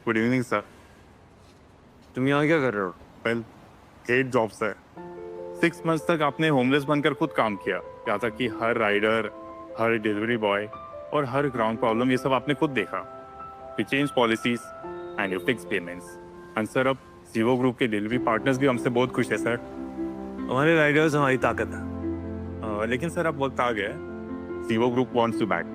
Good evening sir. तुम यहाँ क्या कर रहे हो? वेल 8 जॉब्स है। 6 मंथ्स तक आपने होमलेस बनकर खुद काम किया। क्या था कि हर राइडर, हर डिलीवरी बॉय और हर ग्राउंड प्रॉब्लम ये सब आपने खुद देखा। We change policies and you fix payments. And sir अब सीवो ग्रुप के डिलीवरी पार्टनर्स भी हमसे बहुत खुश है सर। हमारे राइडर्स हमारी ताकत है। लेकिन सर अब वक्त आ गया है, सीवो ग्रुप वांट्स टू बैक।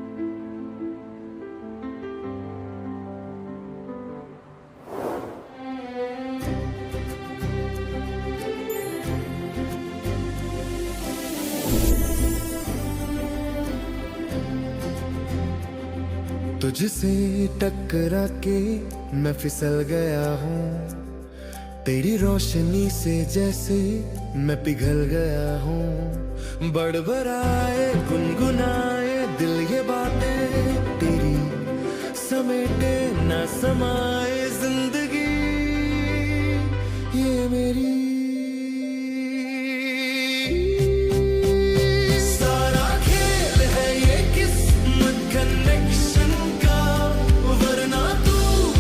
तुझसे टकरा के मैं फिसल गया हूँ, तेरी रोशनी से जैसे मैं पिघल गया हूँ। बड़बड़ाए गुनगुनाए दिल ये बातें तेरी, समेटे न समाए जिंदगी ये मेरी। सारा खेल है ये किस्मत कनेक्शन का, वरना तू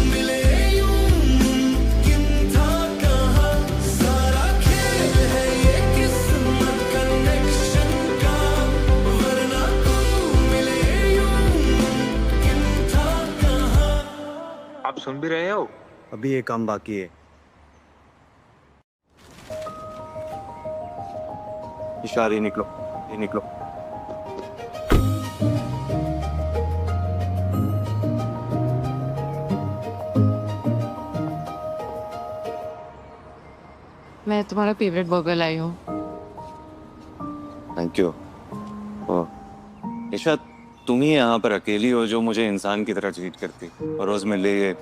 मिले यूं मुमकिन था कहाँ। सारा खेल है ये किस्मत कनेक्शन का, वरना तू मिले यूं मुमकिन था कहाँ। आप सुन भी रहे हो? अभी ये काम बाकी है। इशारे निकलो, ये निकलो। मैं तुम्हारा फेवरेट बर्गर लाई हूँ। Thank you. ईशा, तुम ही यहाँ पर अकेली हो जो मुझे इंसान की तरह ट्रीट करती और रोज मेरे लिए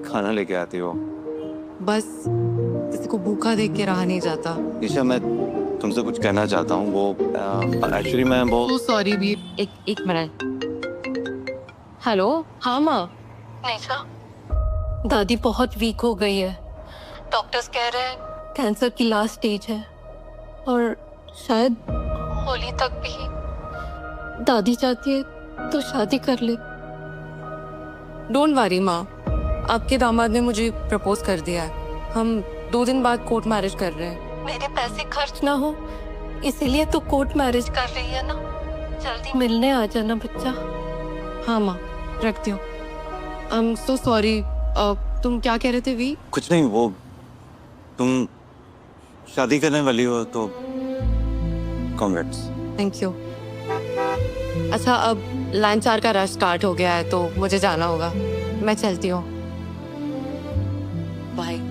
खाना लेके आती हो। बस किसी को भूखा देख के रहा नहीं जाता। ईशा, मैं तुमसे कुछ कहना चाहता हूँ। वो एक्चुअली मैं बहुत तो सॉरी भी। एक मिनट। हेलो। हाँ माँ। निशा, दादी बहुत वीक हो गई है। डॉक्टर्स कह रहे हैं कैंसर की लास्ट स्टेज है और शायद होली तक भी। दादी चाहती है तो शादी कर ले। डोंट वरी माँ, आपके दामाद ने मुझे प्रपोज कर दिया है। हम 2 दिन बाद कोर्ट मैरिज कर रहे हैं। मेरे पैसे खर्च ना हो इसीलिए तो कोर्ट मैरिज कर रही है ना। जल्दी मिलने आ जाना बच्चा। हाँ माँ, रखती हूँ। I am so sorry. तुम क्या कह रहे थे वी? कुछ नहीं। वो तुम शादी करने वाली हो तो कांग्रेट्स। Thank you. अच्छा, अब लंच आवर का रश स्टार्ट हो गया है तो मुझे जाना होगा। मैं चलती हूँ। बाय।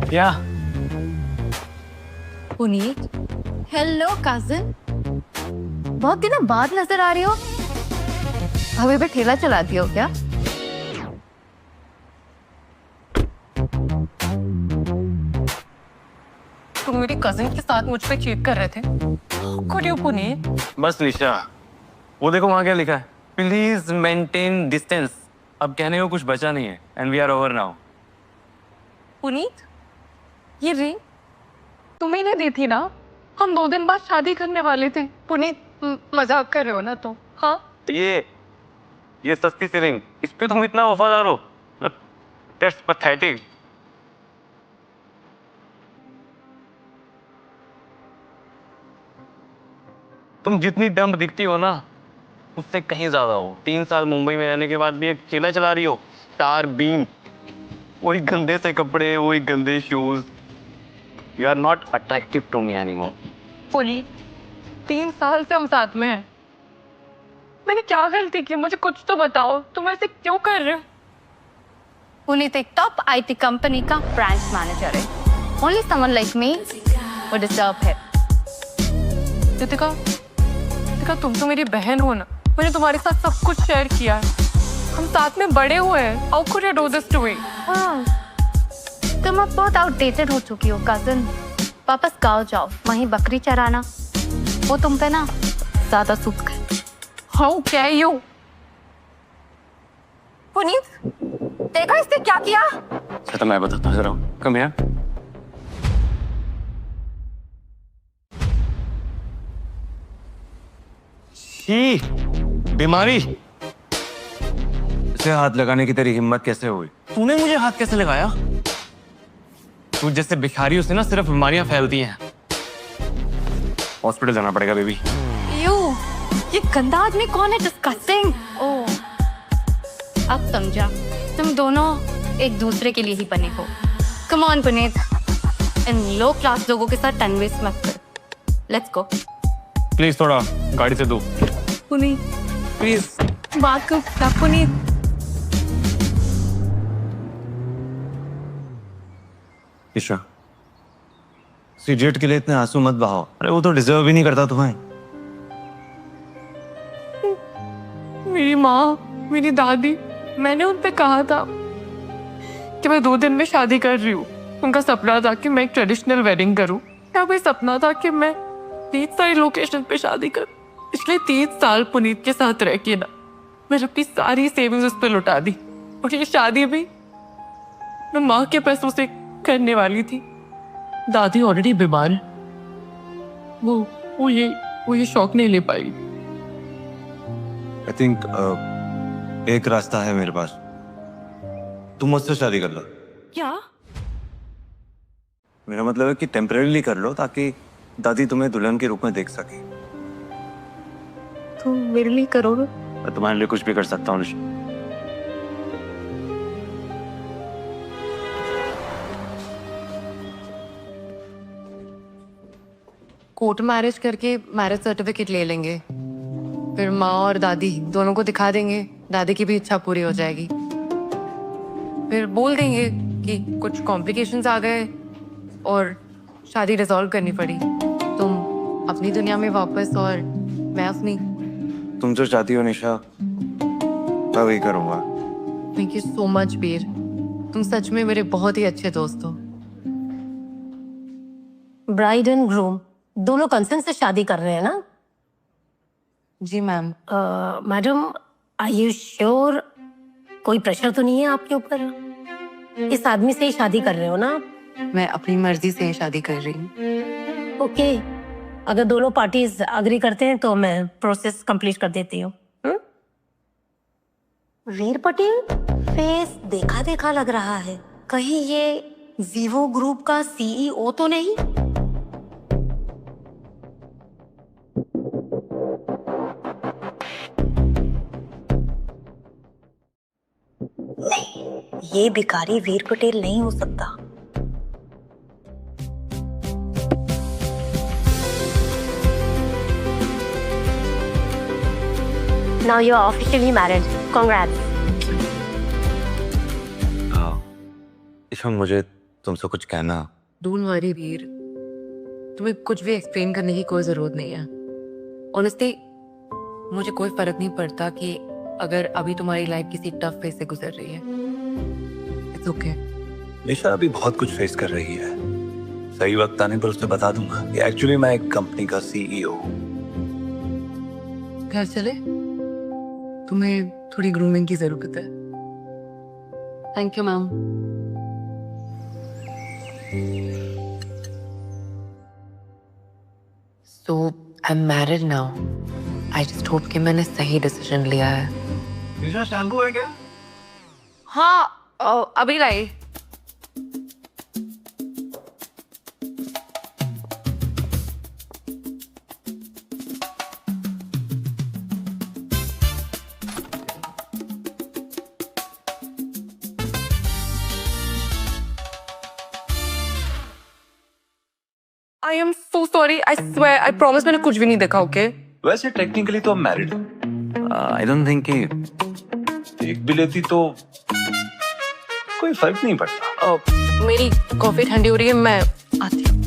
क्या? Puneet, hello cousin. बहुत दिनों बाद नजर आ रही हो। हमें भी ठेला चलाती हो क्या? तुम मेरी कजिन के साथ मुझ पे चीट कर रहे थे। Could you, Puneet? बस निशा, वो देखो वहाँ क्या लिखा है, प्लीज मेंटेन डिस्टेंस। अब कहने को कुछ बचा नहीं है and we are over now. Puneet, ये रिंग तुम्ही ने दी थी ना? हम 2 दिन बाद शादी करने वाले थे। पुनीत, मजाक कर रहे हो ना तुम? हाँ। ये सस्ती सी रिंग, इस पे तुम इतना वफादार हो? That's pathetic. तुम जितनी डम्ब दिखती हो ना, उससे कहीं ज्यादा हो। 3 साल मुंबई में रहने के बाद भी एक ठेला चला रही हो, स्टार बीम। वही गंदे से कपड़े, वही गंदे shoes. You are not attractive to me anymore. Puneet, 3 साल से हम साथ में हैं। मैंने क्या गलती की? मुझे कुछ तो बताओ। तुम ऐसे क्यों कर रहे हो? पुनीत एक टॉप आईटी कंपनी का ब्रांच मैनेजर है। Only someone like me would deserve him. Ritika Monica, तुम तो मेरी बहन हो ना, मैंने तुम्हारे साथ सब कुछ शेयर किया है, हम साथ में बड़े हुए हैं। How could you do this to me? हाँ, तुम अब बहुत आउटडेटेड हो चुकी हो कजन। वापस गाँव जाओ, वहीं बकरी चराना, वो तुम पे ना ज्यादा सूट कर। How can you? पुनीत, देखा इसने क्या किया? तो मैं बताता हूँ जरा, कम हियर। छी, बीमारी। इसे हाथ लगाने की तेरी हिम्मत कैसे हुई? तूने मुझे हाथ कैसे लगाया? तू जैसे भिखारियों से ना सिर्फ बीमारियां फैलती हैं। हॉस्पिटल जाना पड़ेगा बेबी। यू, ये गंदा आदमी कौन है? डिस्कस्टिंग। ओह, अब समझा, तुम दोनों एक दूसरे के लिए ही बने हो। Come on Puneet, in low class लोगों के साथ टाइम वेस्ट मत कर। Let's go. प्लीज थोड़ा गाड़ी से दो। पुनीत, प्लीज। बात कर पुनीत। ईशा, इडियट के लिए इतने आंसू मत बहाओ। अरे वो तो डिजर्व ही नहीं करता तुम्हें। मेरी माँ, मेरी दादी, मैंने उन पे कहा था कि मैं 2 दिन में शादी कर रही हूँ। उनका सपना था कि मैं एक ट्रेडिशनल वेडिंग करूँ। क्या भाई सपना था कि मैं 3 सारी लोकेशन पे शादी करूँ। पिछले 3 साल पुनीत के साथ रह के ना मैंने अपनी सारी सेविंग्स उस पर लुटा दी, और ये शादी भी मैं माँ के पैसों से करने वाली थी। दादी ऑलरेडी बीमार है, वो ये शौक नहीं ले पाई। आई थिंक एक रास्ता है मेरे पास। तुम मुझसे शादी कर लो। क्या? मेरा मतलब है कि टेम्परेरीली कर लो, ताकि दादी तुम्हें दुल्हन के रूप में देख सके। तुम मेरे लिए करोगे? मैं तुम्हारे लिए कुछ भी कर सकता हूँ निशा। कोर्ट मैरिज करके मैरिज सर्टिफिकेट ले लेंगे, फिर माँ और दादी दोनों को दिखा देंगे, दादी की भी इच्छा पूरी हो जाएगी। फिर बोल देंगे कि कुछ कॉम्प्लिकेशंस आ गए और शादी रिजॉल्व करनी पड़ी। तुम अपनी दुनिया में वापस और मैं अपनी। तुम जो चाहती हो निशा, मैं वही करूँगा। Thank you so much Veer, तुम सच में मेरे बहुत ही अच्छे दोस्त हो। ब्राइड एंड ग्रूम दोनों कंसेंट से शादी कर रहे हैं ना? जी ma'am. Madam, are you sure? कोई प्रेशर तो नहीं है आपके ऊपर? इस आदमी से ही शादी कर रहे हो ना? मैं अपनी मर्जी से शादी कर रही हूँ। ओके, अगर दोनों पार्टीज अग्री करते हैं तो मैं प्रोसेस कंप्लीट कर देती हूँ। वीर पटेल, फेस देखा देखा लग रहा है। कहीं ये वीवो ग्रुप का सीईओ तो नहीं? नहीं, ये भिखारी वीर पटेल नहीं हो सकता। Now you are officially married. Congrats. Isha, मुझे तुमसे कुछ कहना। डोंट वरी वीर, तुम्हें कुछ भी एक्सप्लेन करने की कोई जरूरत नहीं है। ऑनेस्टली मुझे कोई फर्क नहीं पड़ता कि अगर अभी तुम्हारी लाइफ किसी टफ फेज से गुजर रही है। It's okay. निशा अभी बहुत कुछ फेस कर रही है। सही वक्त आने पर उसे बता दूंगा कि एक्चुअली मैं एक कंपनी का सीईओ हूँ। घर चले, तुम्हें थोड़ी ग्रूमिंग की जरूरत है। Thank you ma'am. So I'm married now. I just hope कि मैंने सही डिसीजन लिया है। निशा, शैम्पू है क्या? हाँ, अभी लाई। I am so sorry. I swear. I promise मैंने कुछ भी नहीं देखा, okay? वैसे टेक्निकली तो मैरिड। आई डोंट थिंक कि देख भी लेती तो कोई फर्क नहीं पड़ता। मेरी कॉफी ठंडी हो रही है, मैं आती हूँ।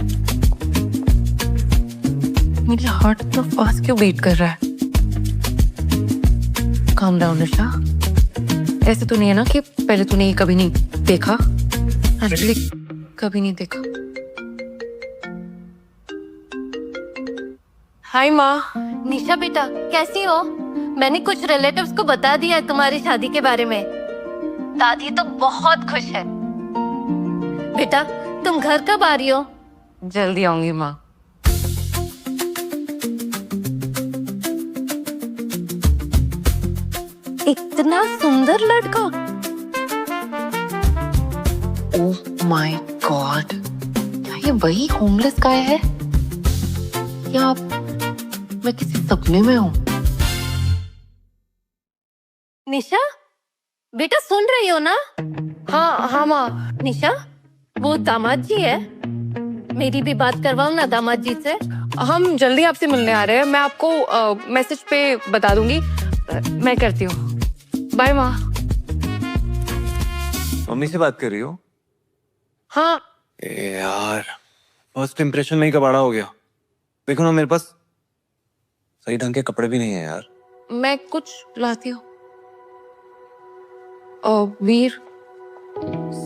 मेरी हार्ट तो फास्ट क्यों बीट कर रहा है? काम डाउन निशा। ऐसे तो नहीं है ना कि पहले तूने ये कभी नहीं देखा? एक्चुअली कभी नहीं देखा। हाय माँ। निशा बेटा कैसी हो? मैंने कुछ रिलेटिव्स को बता दिया है तुम्हारी शादी के बारे में। दादी तो बहुत खुश है। बेटा तुम घर कब आ रही हो? जल्दी आऊंगी माँ। इतना सुंदर लड़का। ओह माय गॉड, क्या ये वही होमलेस गाय है या मैं किसी सपने में हूँ? निशा बेटा सुन रही हो ना? हाँ हाँ माँ। निशा वो दामाद जी है, मेरी भी बात करवाओ ना दामाद जी से। हम जल्दी आपसे मिलने आ रहे हैं, मैं आपको मैसेज पे बता दूंगी। मैं करती हूँ। बाय माँ। मम्मी से बात कर रही हो? हाँ। यार फर्स्ट इम्प्रेशन में ही कबाड़ा हो गया। देखो ना मेरे पास सही ढंग के कपड़े भी नहीं है यार। मैं कुछ लाती हूँ। वीर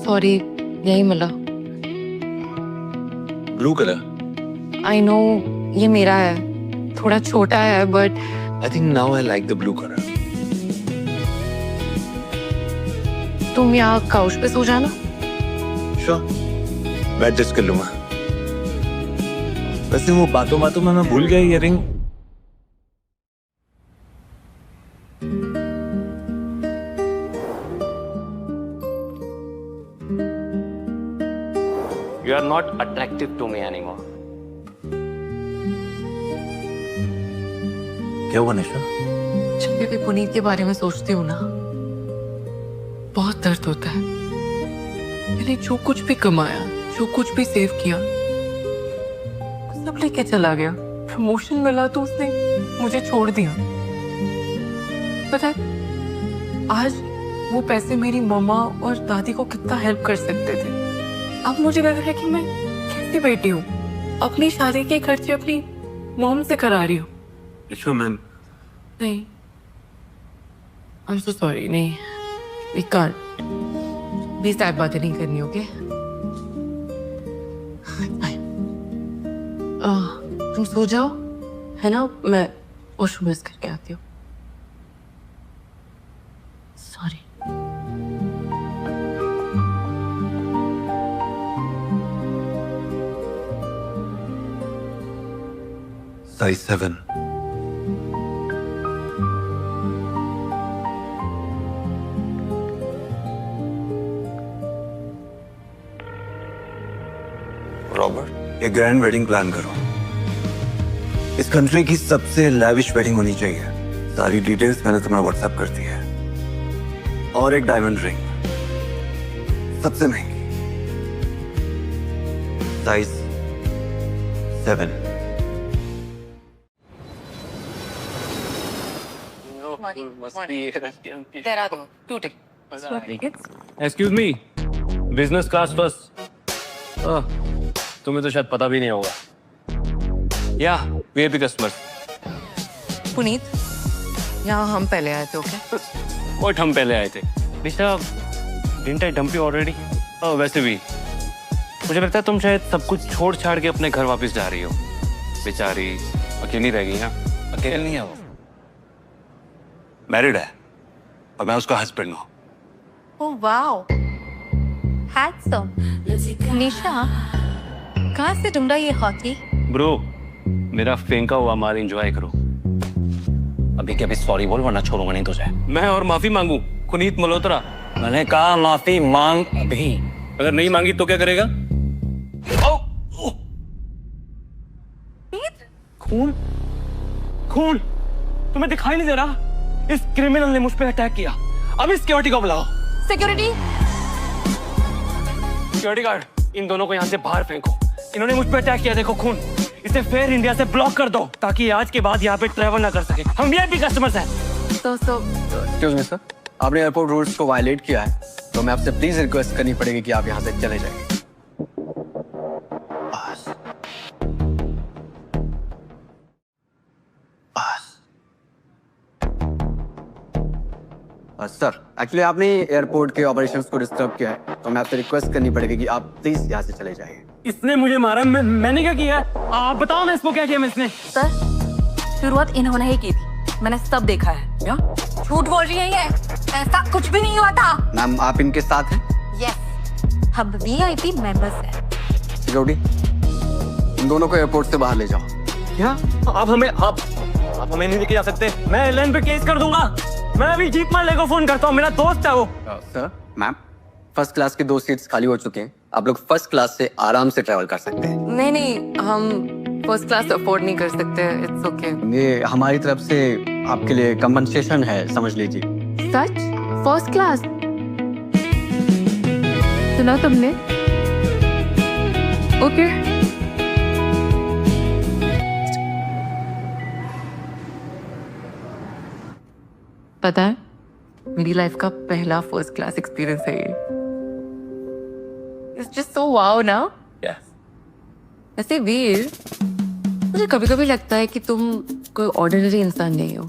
सॉरी, यही मिला। Blue colour. आई नो ये मेरा है, थोड़ा छोटा है but I think now I like the blue colour. तुम यहाँ काउच पे सो जाना। श्योर, मैं एडजस्ट कर लूंगा। वैसे वो बातों बातों में मैं भूल गया earring. You are not attractive to me anymore. क्या हुआ निशा? जब भी पुनीत के बारे में सोचती हूँ ना, बहुत दर्द होता है। मैंने जो कुछ भी कमाया, जो कुछ भी सेव किया, सब लेके चला गया। प्रमोशन मिला तो उसने मुझे छोड़ दिया। पता है, आज वो पैसे मेरी मम्मा और दादी को कितना हेल्प कर सकते थे। अब मुझे लग रहा है कि मैं कैसी बेटी हूँ, अपनी शादी के खर्चे अपनी मॉम से करा रही हूँ। निशा मैम। नहीं, I'm so sorry, नहीं, we can't. प्लीज सैड बातें नहीं करनी, ओके? तुम सो जाओ, है ना? मैं वॉशरूम यूज करके आती हूँ। सॉरी। साइज 7। रॉबर्ट, एक ग्रैंड वेडिंग प्लान करो। इस कंट्री की सबसे लैविश वेडिंग होनी चाहिए। सारी डिटेल्स मैंने तुम्हें व्हाट्सएप कर दी है। और एक डायमंड रिंग, सबसे महंगी, size 7। There are 2 tickets. Excuse me, business class first. तुम्हें तो शायद पता भी नहीं होगा। या VIP customers. पुनीत, यहाँ हम पहले आए थे, ओके? और हम पहले आए थे। निशा, didn't I dump you already? वैसे भी मुझे लगता है तुम शायद सब कुछ छोड़ छाड़ के अपने घर वापस जा रही हो। बेचारी अकेली रह गई। हाँ, अकेले नहीं है वो, मैरिड है और मैं उसका हस्बैंड हूँ। Oh wow, handsome. निशा कहाँ से ढूंढा ये हॉकी? ब्रो, मेरा फेंका हुआ माल एंजॉय करो। अभी के अभी सॉरी बोल, वरना छोड़ूंगा नहीं तुझे। मैं और माफी मांगू कुनीत मल्होत्रा? मैंने कहा माफी मांग अभी। अगर नहीं मांगी तो क्या करेगा? खून, खून, तुम्हें दिखाई नहीं दे रहा? इस क्रिमिनल ने मुझ पे अटैक किया। अभी सिक्योरिटी को बुलाओ। सिक्योरिटी? सिक्योरिटी गार्ड, इन दोनों को यहाँ से बाहर फेंको। इन्होंने मुझ पे अटैक किया। देखो खून, इसे फेयर इंडिया से ब्लॉक कर दो ताकि आज के बाद यहाँ पे ट्रैवल ना कर सके। हम VIP कस्टमर्स हैं। एक्सक्यूज मी सर, आपने एयरपोर्ट रूल्स को वायलेट किया है, तो मैं आपसे प्लीज रिक्वेस्ट करनी पड़ेगी कि आप यहाँ से चले जाइए। सर एक्चुअली आपने एयरपोर्ट के ऑपरेशंस को डिस्टर्ब किया है, तो मैं आपसे रिक्वेस्ट करनी पड़ेगी कि आप प्लीज यहाँ से चले जाइए। इसने मुझे मारा, मैंने क्या किया? आप बताओ ना इसको क्या किया मैं इसने। सर शुरुआत इन्होंने ही की थी, मैंने सब देखा है। क्या? झूठ बोल रही है ये, ऐसा कुछ भी नहीं हुआ था। मैम आप इनके साथ हैं? यस, हम वीआईपी मेंबर्स हैं। सिक्योरिटी इन दोनों को एयरपोर्ट से बाहर ले जाओ। क्या? आप हमें नहीं लेके जा सकते। मैं एयरलाइन पे केस कर दूंगा। मैं अभी जीत माले को फोन करता हूँ, मेरा दोस्त है वो। सर मैम, फर्स्ट क्लास की 2 सीट्स खाली हो चुके हैं, आप लोग फर्स्ट क्लास से आराम से ट्रैवल कर सकते हैं। नहीं, हम फर्स्ट क्लास अफोर्ड नहीं कर सकते। It's okay. ये हमारी तरफ से आपके लिए कंपनसेशन है, समझ लीजिए। सच? First class? सुना तुमने? ओके। पता है मेरी लाइफ का पहला फर्स्ट क्लास एक्सपीरियंस है ये। इट्स जस्ट सो वाओ ना। ऐसे वीर, मुझे कभी कभी लगता है कि तुम कोई ऑर्डिनरी इंसान नहीं हो।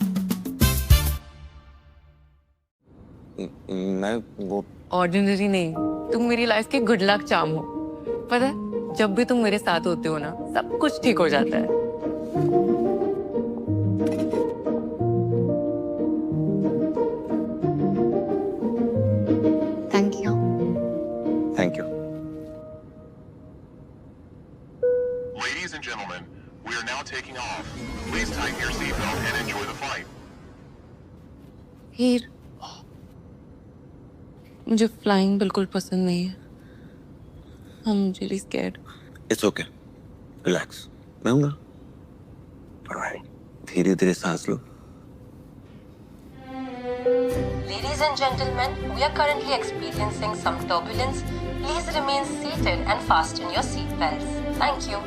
मैं वो ऑर्डिनरी नहीं, तुम मेरी लाइफ के गुड लक चार्म हो। पता है जब भी तुम मेरे साथ होते हो ना, सब कुछ ठीक हो जाता है। Thank you. Thank you. Ladies and gentlemen, we are now taking off. Please tighten your seatbelt and enjoy the flight. हीर, मुझे फ्लाइंग बिल्कुल पसंद नहीं है। I'm really scared. It's okay, relax, मैं हूं ना। धीरे धीरे सांस लो। Ladies and gentlemen, we are currently experiencing some turbulence. Please remain seated and fasten your seat belts. Thank you.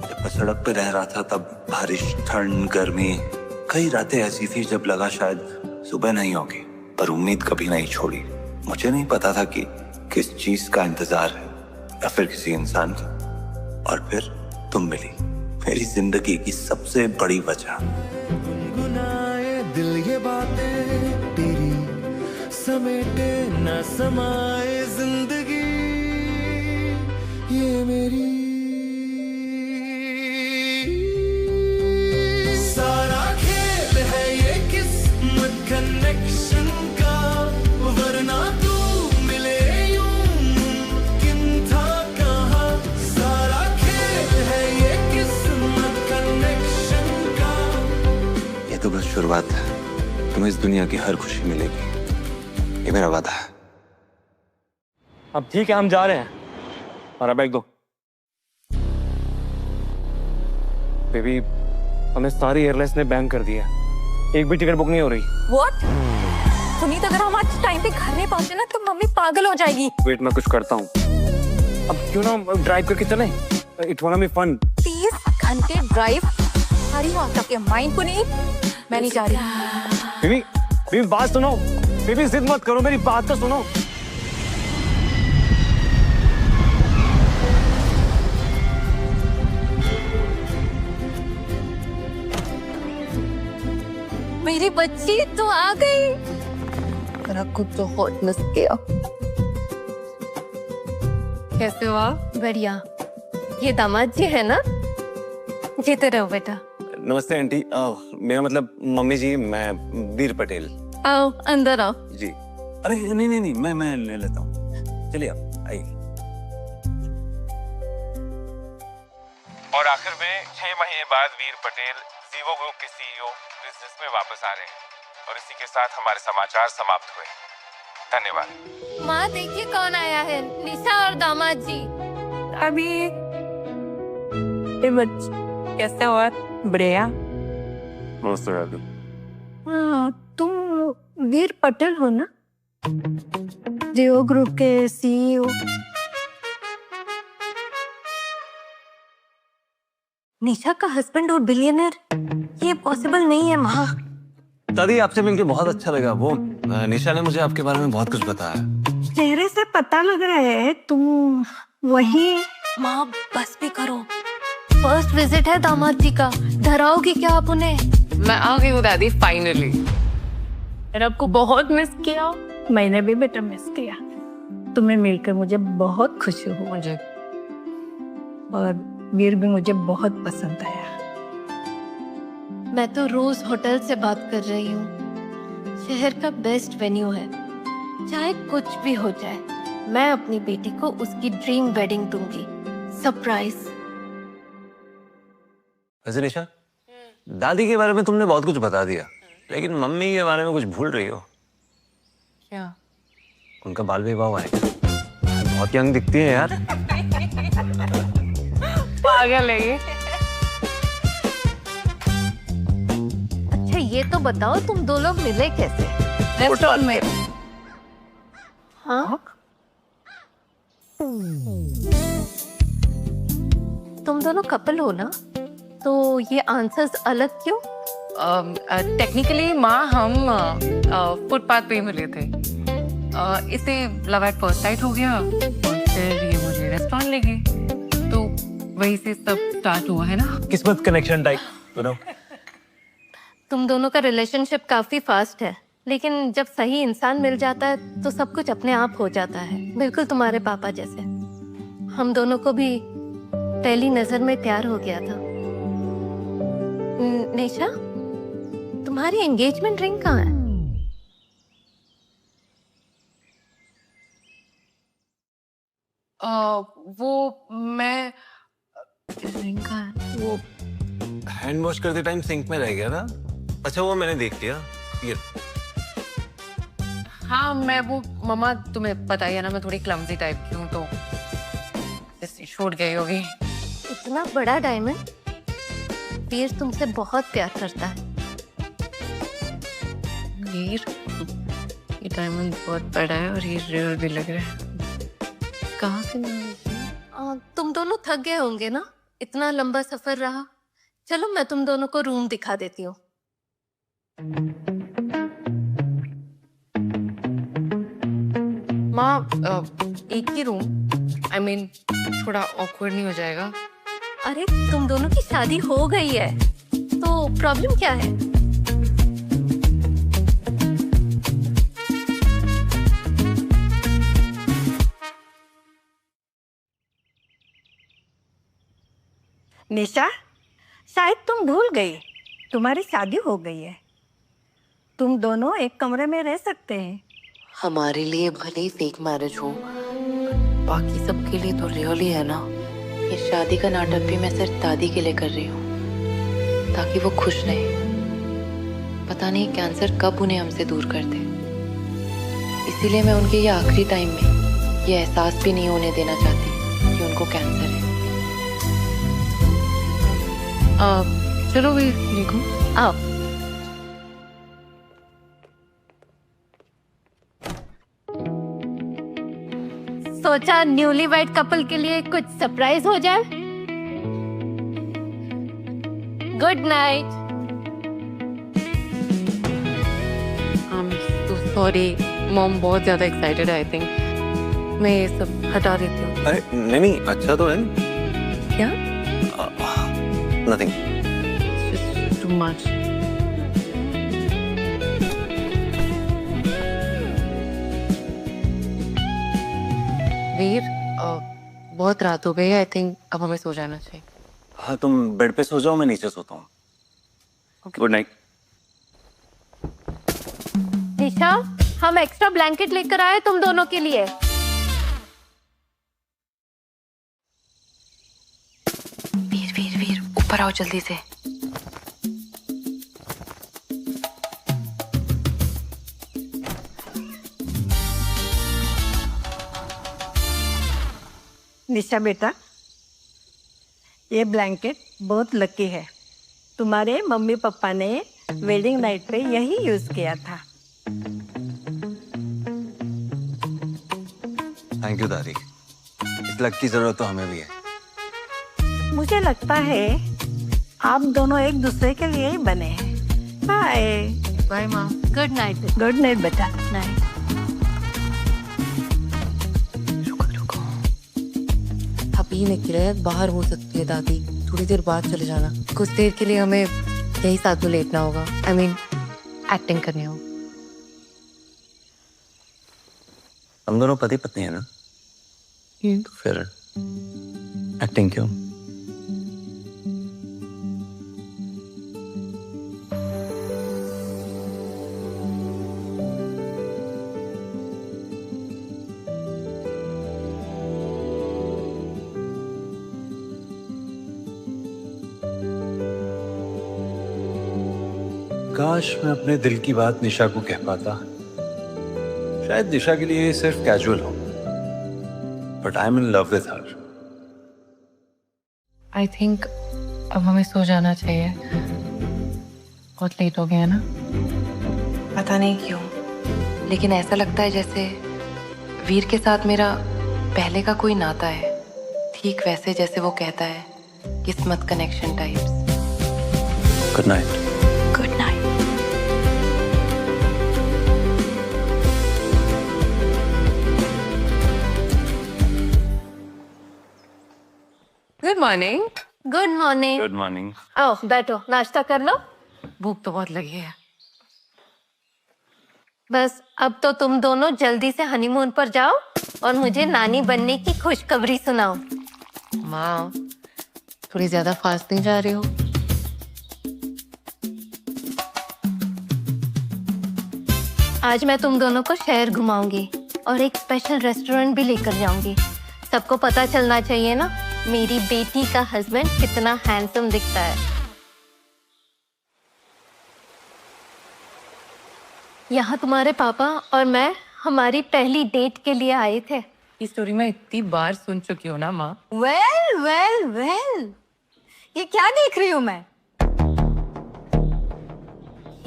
जब मैं सड़क पे रह रहा था तब बारिश, ठंड, गर्मी, कई रातें ऐसी थी जब लगा शायद सुबह नहीं होगी, पर उम्मीद कभी नहीं छोड़ी। मुझे नहीं पता था कि किस चीज का इंतजार है या फिर किसी इंसान की, और फिर तुम मिली, मेरी जिंदगी की सबसे बड़ी वजह। गुनगुनाए दिल ये बातें तेरी, समेटे न समाए जिंदगी ये मेरी। सारा खेल है ये किस्मत कनेक्शन का, वरना तू मिले यूं मुमकिन था कहाँ। सारा खेल है ये किस्मत कनेक्शन का। ये तो बस शुरुआत है, तुम्हें इस दुनिया की हर खुशी मिलेगी, ये मेरा वादा है। अब ठीक है, हम जा रहे हैं। हमारा बैग दो। बेबी, हमें सारी एयरलाइंस ने बैन कर दिया, एक भी टिकट बुक नहीं हो रही। What? पुनीत, अगर हम आज टाइम पे घर नहीं पहुंचे ना तो मम्मी पागल हो जाएगी। वेट, मैं कुछ करता हूँ। अब क्यों ना ड्राइव करके चलें? It want be fun. 30 घंटे drive, hurry out of your mind Puneet. मैं नहीं जा रही। बेबी, बेबी बात सुनो। बेबी जिद मत करो, मेरी बात तो सुनो। मेरी बच्ची तो आ गई। मेरा खुद तो हॉट मिस किया। कैसे हो आप? बढ़िया। ये दामाद जी है ना? जीते रहो बेटा। नमस्ते आंटी, मेरा मतलब मम्मी जी, मैं वीर पटेल। आओ अंदर आओ। जी। अरे नहीं, मैं ले लेता हूँ। चलिए आप आइए। और आखिर में 6 महीने बाद वीर पटेल जीवो ग्रुप के सीईओ बिजनेस में वापस आ रहे हैं। और इसी के साथ हमारे समाचार समाप्त हुए। धन्यवाद। माँ देखिए कौन आया है, निशा और दामाद जी। अभी कैसे हुआ? बढ़िया। नमस्ते दादी। हाँ, तुम वीर पटेल हो ना, जियो ग्रुप के सीईओ। निशा का हस्बैंड और बिलियनर, ये पॉसिबल नहीं है माँ। दादी, आपसे मिलकर बहुत अच्छा लगा। वो निशा ने मुझे आपके बारे में बहुत कुछ बताया। चेहरे से पता लग रहा है तुम वही। माँ बस भी करो, फर्स्ट विजिट है दामाद जी का, डराओगी क्या आप उन्हें? मैं आ गई हूँ दादी फाइनली। रब को बहुत मिस किया। मैंने भी बेटा मिस किया। तुम्हें मिलकर मुझे बहुत खुशी हुई मुझे और वीर भी मुझे बहुत पसंद आया। मैं तो रोज होटल से बात कर रही हूँ। शहर का बेस्ट वेन्यू है। चाहे कुछ भी हो जाए, मैं अपनी बेटी को उसकी ड्रीम वेडिंग दूंगी। सरप्राइज। वैसे निशा, दादी के बारे में तुमने बहुत कुछ बता दिया, लेकिन मम्मी के बारे में कुछ भूल रही हो। क्या? उनका बाल विवाह हुआ है क्या? बहुत यंग दिखती है यार। पागल है ये। अच्छा ये तो बताओ, तुम दो लोग मिले कैसे? रेस्टोरेंट में। हाँ? तुम दोनों कपल हो ना? तो ये आंसर्स अलग क्यों? टेक्निकली माँ हम फुटपाथ पे ही मिले थे। इसे लव एट फर्स्ट साइट हो गया और फिर ये मुझे रेस्टोरेंट ले गए, तो वहीं से सब स्टार्ट हुआ है ना। किस्मत कनेक्शन टाइप, यू नो। तुम दोनों का रिलेशनशिप काफी फास्ट है, लेकिन जब सही इंसान मिल जाता है तो सब कुछ अपने आप हो जाता है, बिल्कुल तुम्हारे पापा जैसे। हम दोनों को भी पहली नजर में प्यार हो गया था। निशा, तुम्हारी एंगेजमेंट रिंग कहाँ है? वो मैं रिंग कहाँ है? वो हैंड वॉश करते टाइम सिंक में रह गया था। अच्छा वो मैंने देख लिया। ये हाँ मैं वो मम्मा तुम्हें पता ही है ना, मैं थोड़ी क्लमजी टाइप की हूँ, तो छूट गई होगी। इतना बड़ा डायमंड? वीर तुमसे बहुत प्यार करता है। वीर, ये डायमंड बहुत बड़ा है और ये रेयर भी लग रहा है। कहाँ से तुम दोनों थक गए होंगे ना, इतना लंबा सफर रहा। चलो मैं तुम दोनों को रूम दिखा देती हूँ। माँ एक ही रूम, I mean, थोड़ा ऑकवर्ड नहीं हो जाएगा? अरे तुम दोनों की शादी हो गई है, तो प्रॉब्लम क्या है? निशा, शायद तुम भूल गई, तुम्हारी शादी हो गई है। तुम दोनों एक कमरे में रह सकते हैं। हमारे लिए भले ही फेक मैरिज हो, बाकी सबके लिए तो रियली है ना। ये शादी का नाटक भी मैं सिर्फ दादी के लिए कर रही हूँ, ताकि वो खुश रहे। पता नहीं कैंसर कब उन्हें हमसे दूर कर दे, इसीलिए मैं उनके ये आखिरी टाइम में ये एहसास भी नहीं होने देना चाहती कि उनको कैंसर है। चलो भी देखो। आओ। सोचा न्यूली वाइड कपल के लिए कुछ सरप्राइज हो जाए। Good night. सॉरी मॉम, बहुत ज्यादा एक्साइटेड है। आई थिंक मैं ये सब हटा देती हूँ। अरे नहीं, अच्छा तो है। क्या? नथिंग। Too much. वीर, बहुत रात हो गई है। आई थिंक अब हमें सो जाना चाहिए। हाँ तुम बेड पे सो जाओ, मैं नीचे सोता हूँ। Good night. निशा, हम एक्स्ट्रा ब्लैंकेट लेकर आए तुम दोनों के लिए। वीर वीर वीर, ऊपर आओ जल्दी से। निशा बेटा, ये ब्लैंकेट बहुत लकी है। तुम्हारे मम्मी पापा ने वेडिंग नाइट पे यही यूज किया था। थैंक यू दादी, इस लक की जरूरत तो हमें भी है। मुझे लगता है आप दोनों एक दूसरे के लिए ही बने हैं। बाय बाय माँ। Good night. गुड नाइट बेटा। नाइट। अभी निकले, बाहर हो सकती है दादी। थोड़ी देर बाद चले जाना। कुछ देर के लिए हमें यही साथ में लेटना होगा। आई मीन एक्टिंग करनी हो। हम दोनों पति पत्नी है ना, तो फिर एक्टिंग क्यों? काश मैं अपने दिल की बात निशा को कह पाता। शायद निशा के लिए ये सिर्फ कैजुअल हो, but I am in love with her. I think अब हमें सो जाना चाहिए, बहुत लेट हो गया है ना। पता नहीं क्यों, लेकिन ऐसा लगता है जैसे वीर के साथ मेरा पहले का कोई नाता है, ठीक वैसे जैसे वो कहता है, किस्मत connection types. Good night. Good night. Good morning. Good morning. Good morning. आओ बैठो, नाश्ता कर लो। भूख तो बहुत लगी है। बस अब तो तुम दोनों जल्दी से हनीमून पर जाओ और मुझे नानी बनने की खुशखबरी सुनाओ। माँ, थोड़ी ज्यादा फास्ट नहीं जा रही हो? आज मैं तुम दोनों को शहर घुमाऊंगी और एक स्पेशल रेस्टोरेंट भी लेकर जाऊंगी। सबको पता चलना चाहिए ना, मेरी बेटी का हस्बैंड कितना हैंडसम दिखता है। यहाँ तुम्हारे पापा और मैं हमारी पहली डेट के लिए आए थे। इस स्टोरी मैं इतनी बार सुन चुकी हूँ ना माँ। वेल वेल वेल, ये क्या देख रही हूँ मैं?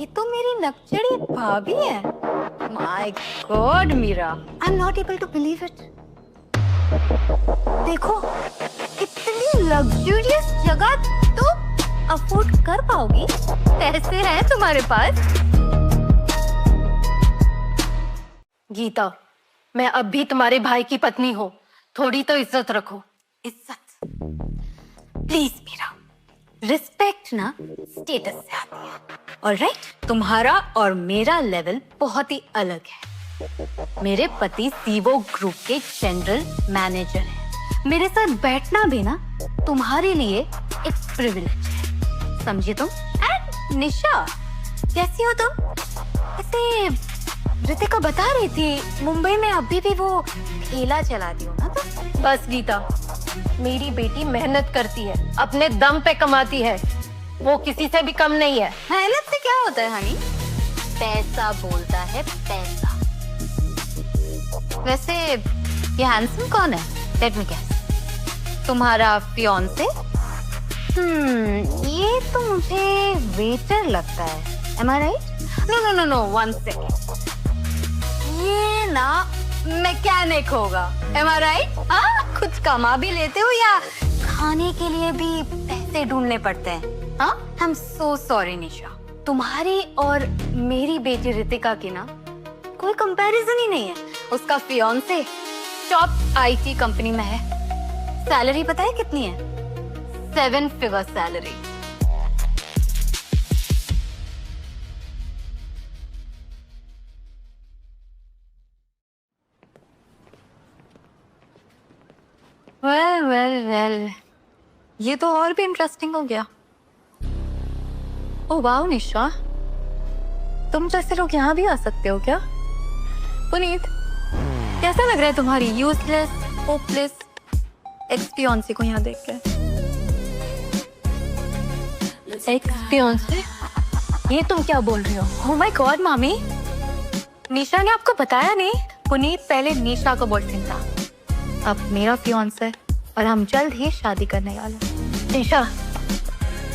ये तो मेरी नकचड़ी भाभी है। My god Meera, I am not able to believe it. देखो, इतनी लग्जरियस जगह तो अफोर्ड कर पाओगी? पैसे हैं तुम्हारे पास? गीता, मैं अब भी तुम्हारे भाई की पत्नी हूँ, थोड़ी तो इज्जत रखो। इज्जत प्लीज मीरा, रिस्पेक्ट ना स्टेटस से आती है। ऑलराइट, तुम्हारा और मेरा लेवल बहुत ही अलग है। मेरे पति सीवो ग्रुप के जनरल मैनेजर हैं। मेरे साथ बैठना भी ना तुम्हारे लिए एक प्रिविलेज है, समझे तुम? एंड निशा, कैसी हो तुम? ऐसे रितिका बता रही थी मुंबई में अभी भी वो ठेला चलाती हो ना तुम? बस गीता, मेरी बेटी मेहनत करती है, अपने दम पे कमाती है, वो किसी से भी कम नहीं है। मेहनत से क्या होता है हनी? पैसा बोलता है, पैसा। वैसे ये हैंडसम कौन है? लेट मी गेस, तुम्हारा फियांसे? ये तो मुझे वेटर लगता है। Am I right? No no no no, one second, ये ना मैकेनिक होगा। Am I right? हाँ, कुछ कमा भी लेते हो या खाने के लिए भी पैसे ढूंढने पड़ते हैं? हाँ, आई एम सो सॉरी निशा, तुम्हारी और मेरी बेटी रितिका की ना कोई कंपैरिजन ही नहीं है। उसका फियांसे टॉप आईटी कंपनी में है। सैलरी पता है कितनी है? 7 figure salary. Well well well, ये तो और भी इंटरेस्टिंग हो गया। ओ वाह निशा, तुम जैसे लोग यहाँ भी आ सकते हो क्या? पुनीत, कैसा लग रहा है तुम्हारी यूजलेस होपलेस एक्स-फियांसे को यहाँ देख के? एक्स-फियांसे? ये तुम क्या बोल रही हो? ओह माय गॉड मामी, निशा ने आपको बताया नहीं? पुनीत पहले निशा का बॉयफ्रेंड था, अब मेरा फियांसे, और हम जल्द ही शादी करने वाले हैं। निशा,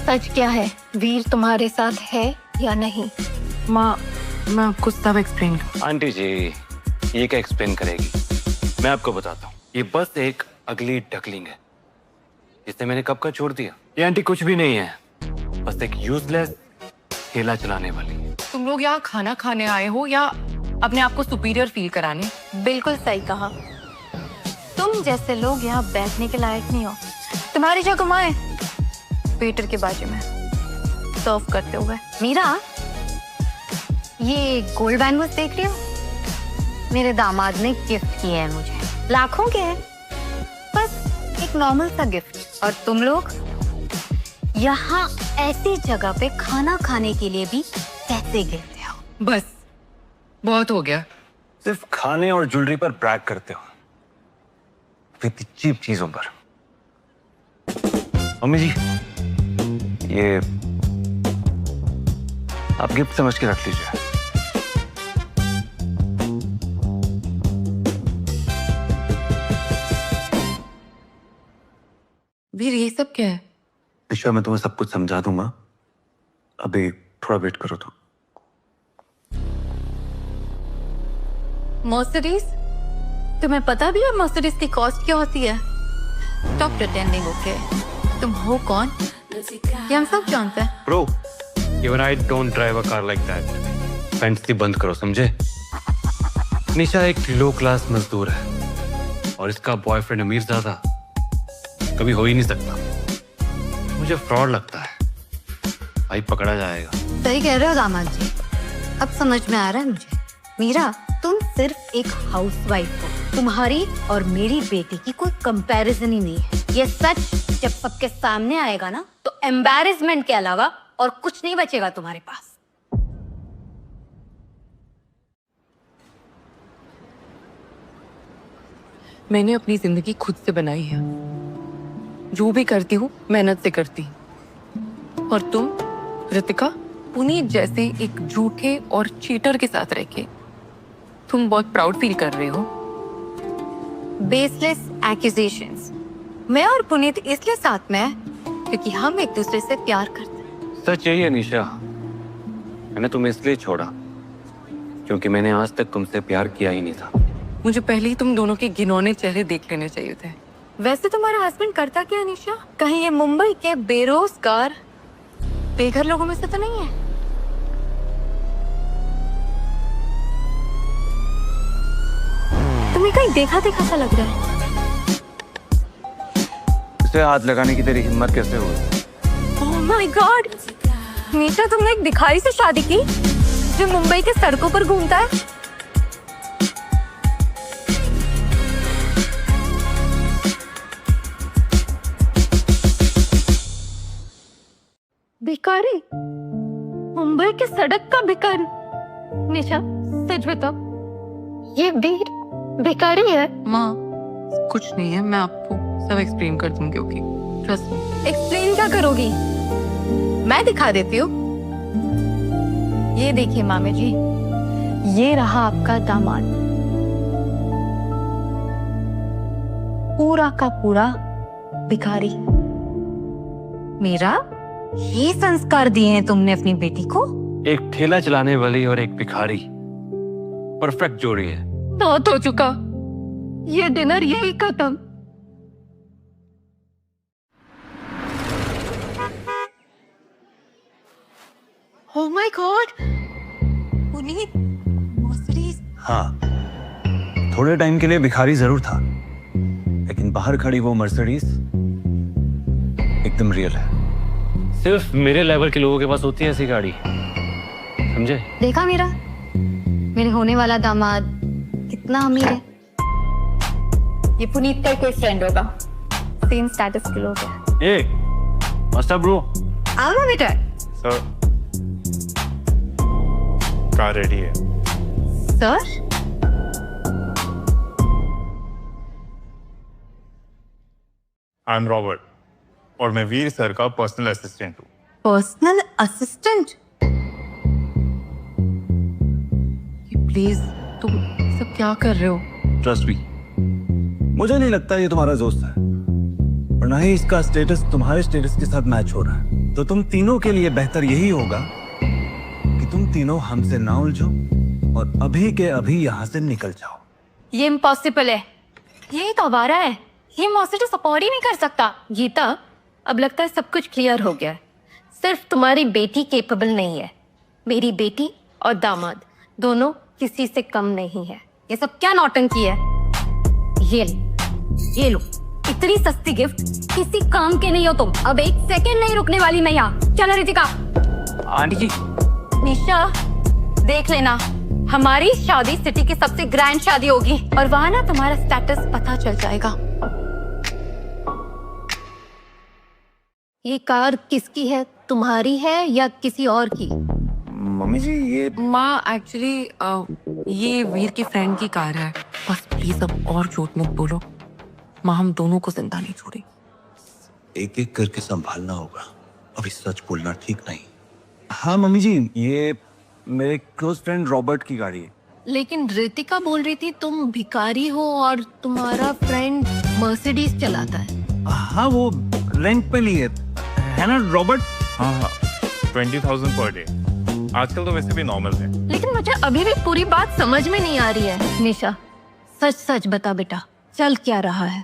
सच क्या है? वीर तुम्हारे साथ है या नहीं? माँ, मैं आपको सब एक्सप्लेन। आंटी जी, ये क्या एक्सप्लेन करेगी? मैं आपको बताता हूँ, ये बस एक अगली डकलिंग है जिसे मैंने कब का छोड़ दिया। ये आंटी कुछ भी नहीं है, बस एक यूजलेस ठेला चलाने वाली है। तुम लोग यहाँ खाना खाने आए हो या अपने आप को सुपीरियर फील कराने? बिल्कुल सही कहा, तुम जैसे लोग यहाँ बैठने के लायक नहीं हो। तुम्हारी जगह मैं वेटर के बाजू में सर्व करते हुए। मीरा, ये गोल्ड बैंगल्स देख रही हो? मेरे दामाद ने गिफ्ट किए हैं मुझे, लाखों के हैं, बस एक नॉर्मल सा गिफ्ट। और तुम लोग यहाँ ऐसी जगह पे खाना खाने के लिए भी पैसे गिरते हो। बस बहुत हो गया। सिर्फ खाने और ज्वेलरी पर ब्रैग करते हो, इतनी चीप चीजों पर। मम्मी जी, ये आप गिफ्ट समझ के रख लीजिए। वीर, ये सब क्या है? निशा, मैं तुम्हें सब कुछ समझा दूंगा, अभी थोड़ा वेट करो तो। मर्सिडीज, तुम्हें पता भी है मर्सिडीज की कॉस्ट क्या होती है? Stop pretending, okay? तुम हो कौन? ये हम सब जानते हैं। Bro, even I don't drive a car like that. Fancy बंद करो, समझे? निशा एक लो क्लास मजदूर है और इसका बॉयफ्रेंड अमीर ज्यादा कभी हो ही नहीं सकता। मुझे फ्रॉड लगता है, भाई पकड़ा जाएगा। सही कह रहे हो दामाद जी, अब समझ में आ रहा है मुझे। मीरा, तुम सिर्फ एक हाउसवाइफ हो, तुम्हारी और मेरी बेटी की कोई कंपैरिजन ही नहीं है। ये सच जब सबके सामने आएगा ना, तो एम्बैरेसमेंट के अलावा और कुछ नहीं बचेगा तुम्हारे पास। मैंने अपनी जिंदगी खुद से बनाई है, जो भी करती हूँ मेहनत से करती हूँ। और तुम रितिका, पुनीत जैसे एक झूठे और चीटर के साथ रह के तुम बहुत प्राउड फील कर रहे हो। Baseless accusations. मैं और पुनीत इसलिए साथ में हैं क्योंकि हम एक दूसरे से प्यार करते हैं। सच यही है निशा, मैंने तुम्हें इसलिए छोड़ा क्योंकि मैंने आज तक तुमसे प्यार किया ही नहीं था। मुझे पहले ही तुम दोनों के घिनौने चेहरे देख लेने चाहिए थे। वैसे तुम्हारा हस्बैंड करता क्या निशा? कहीं ये मुंबई के बेरोजगार बेघर लोगों में से तो नहीं है? तुम्हें कहीं देखा देखा सा लग रहा है। इसे हाथ लगाने की तेरी हिम्मत कैसे हुई? ओह माय गॉड, निशा तुमने एक भिखारी से शादी की जो मुंबई के सड़कों पर घूमता है? भिखारी? मुंबई के सड़क का भिखारी? निशा सच बताओ, ये वीर भिखारी है? माँ, कुछ नहीं है, मैं आपको सब एक्सप्लेन कर दूंगी, ओके? Trust me. एक्सप्लेन क्या करोगी? मैं दिखा देती हूँ। ये देखिए मामे जी, ये रहा आपका दामाद, पूरा का पूरा भिखारी। मेरा ये संस्कार दिए हैं तुमने अपनी बेटी को? एक ठेला चलाने वाली और एक भिखारी, परफेक्ट जोड़ी है। बहुत हो चुका, ये डिनर यही खत्म। Oh my God, Puneet, Mercedes. हाँ, थोड़े टाइम के लिए भिखारी जरूर था, लेकिन बाहर खड़ी वो मर्सिडीज एकदम रियल है। सिर्फ मेरे लेवल के लोगों के पास होती है ऐसी गाड़ी, समझे? देखा मीरा, मेरे होने वाला दामाद कितना अमीर है। ये पुनीत का कोई फ्रेंड होगा, सेम स्टेटस के लोग हैं। ए, व्हाट्स अप ब्रो? आओ ना बेटा। सर, कार रेडी है। सर, आई एम रॉबर्ट और मैं वीर सर का पर्सनल असिस्टेंट हूँ। Personal assistant? प्लीज, तुम सब क्या कर रहे हो? ट्रस्ट मी, मुझे नहीं लगता ये तुम्हारा दोस्त है, और ना ही इसका स्टेटस तुम्हारे स्टेटस के साथ मैच हो रहा है। तो तुम तीनों के लिए बेहतर यही होगा कि तुम तीनों हमसे ना उलझो और अभी के अभी यहाँ से निकल जाओ। ये इम्पॉसिबल है, यही तो आवारा है, ये मौसी तो सपोर्ट ही नहीं कर सकता। गीता, अब लगता है सब कुछ क्लियर हो गया है। सिर्फ तुम्हारी बेटी केपेबल नहीं है, मेरी बेटी और दामाद दोनों किसी से कम नहीं है। ये सब क्या नौटंकी है? ये लो, इतनी सस्ती गिफ्ट किसी काम के नहीं हो तुम। अब एक सेकंड नहीं रुकने वाली मैं यहाँ। चलो रितिका। आंटी जी निशा देख लेना, हमारी शादी सिटी की सबसे ग्रैंड शादी होगी और वहां ना तुम्हारा स्टेटस पता चल जाएगा। ये कार किसकी है, तुम्हारी है या किसी और की? मम्मी जी ये माँ एक्चुअली ये वीर की फ्रेंड की कार है। बस प्लीज अब और झूठ मत बोलो माँ, हम दोनों को जिंदा नहीं छोड़ी। एक एक करके संभालना होगा, अभी सच बोलना ठीक नहीं। हाँ मम्मी जी, ये मेरे क्लोज फ्रेंड रॉबर्ट की गाड़ी है। लेकिन रितिका बोल रही थी तुम भिखारी हो और तुम्हारा फ्रेंड मर्सिडीज चलाता है। हाँ वो रेंट पे ली है ना रॉबर्ट? हाँ 20,000 पर डे आजकल तो वैसे भी नॉर्मल है। लेकिन मुझे अभी भी पूरी बात समझ में नहीं आ रही है। निशा सच सच बता बेटा, चल क्या रहा है?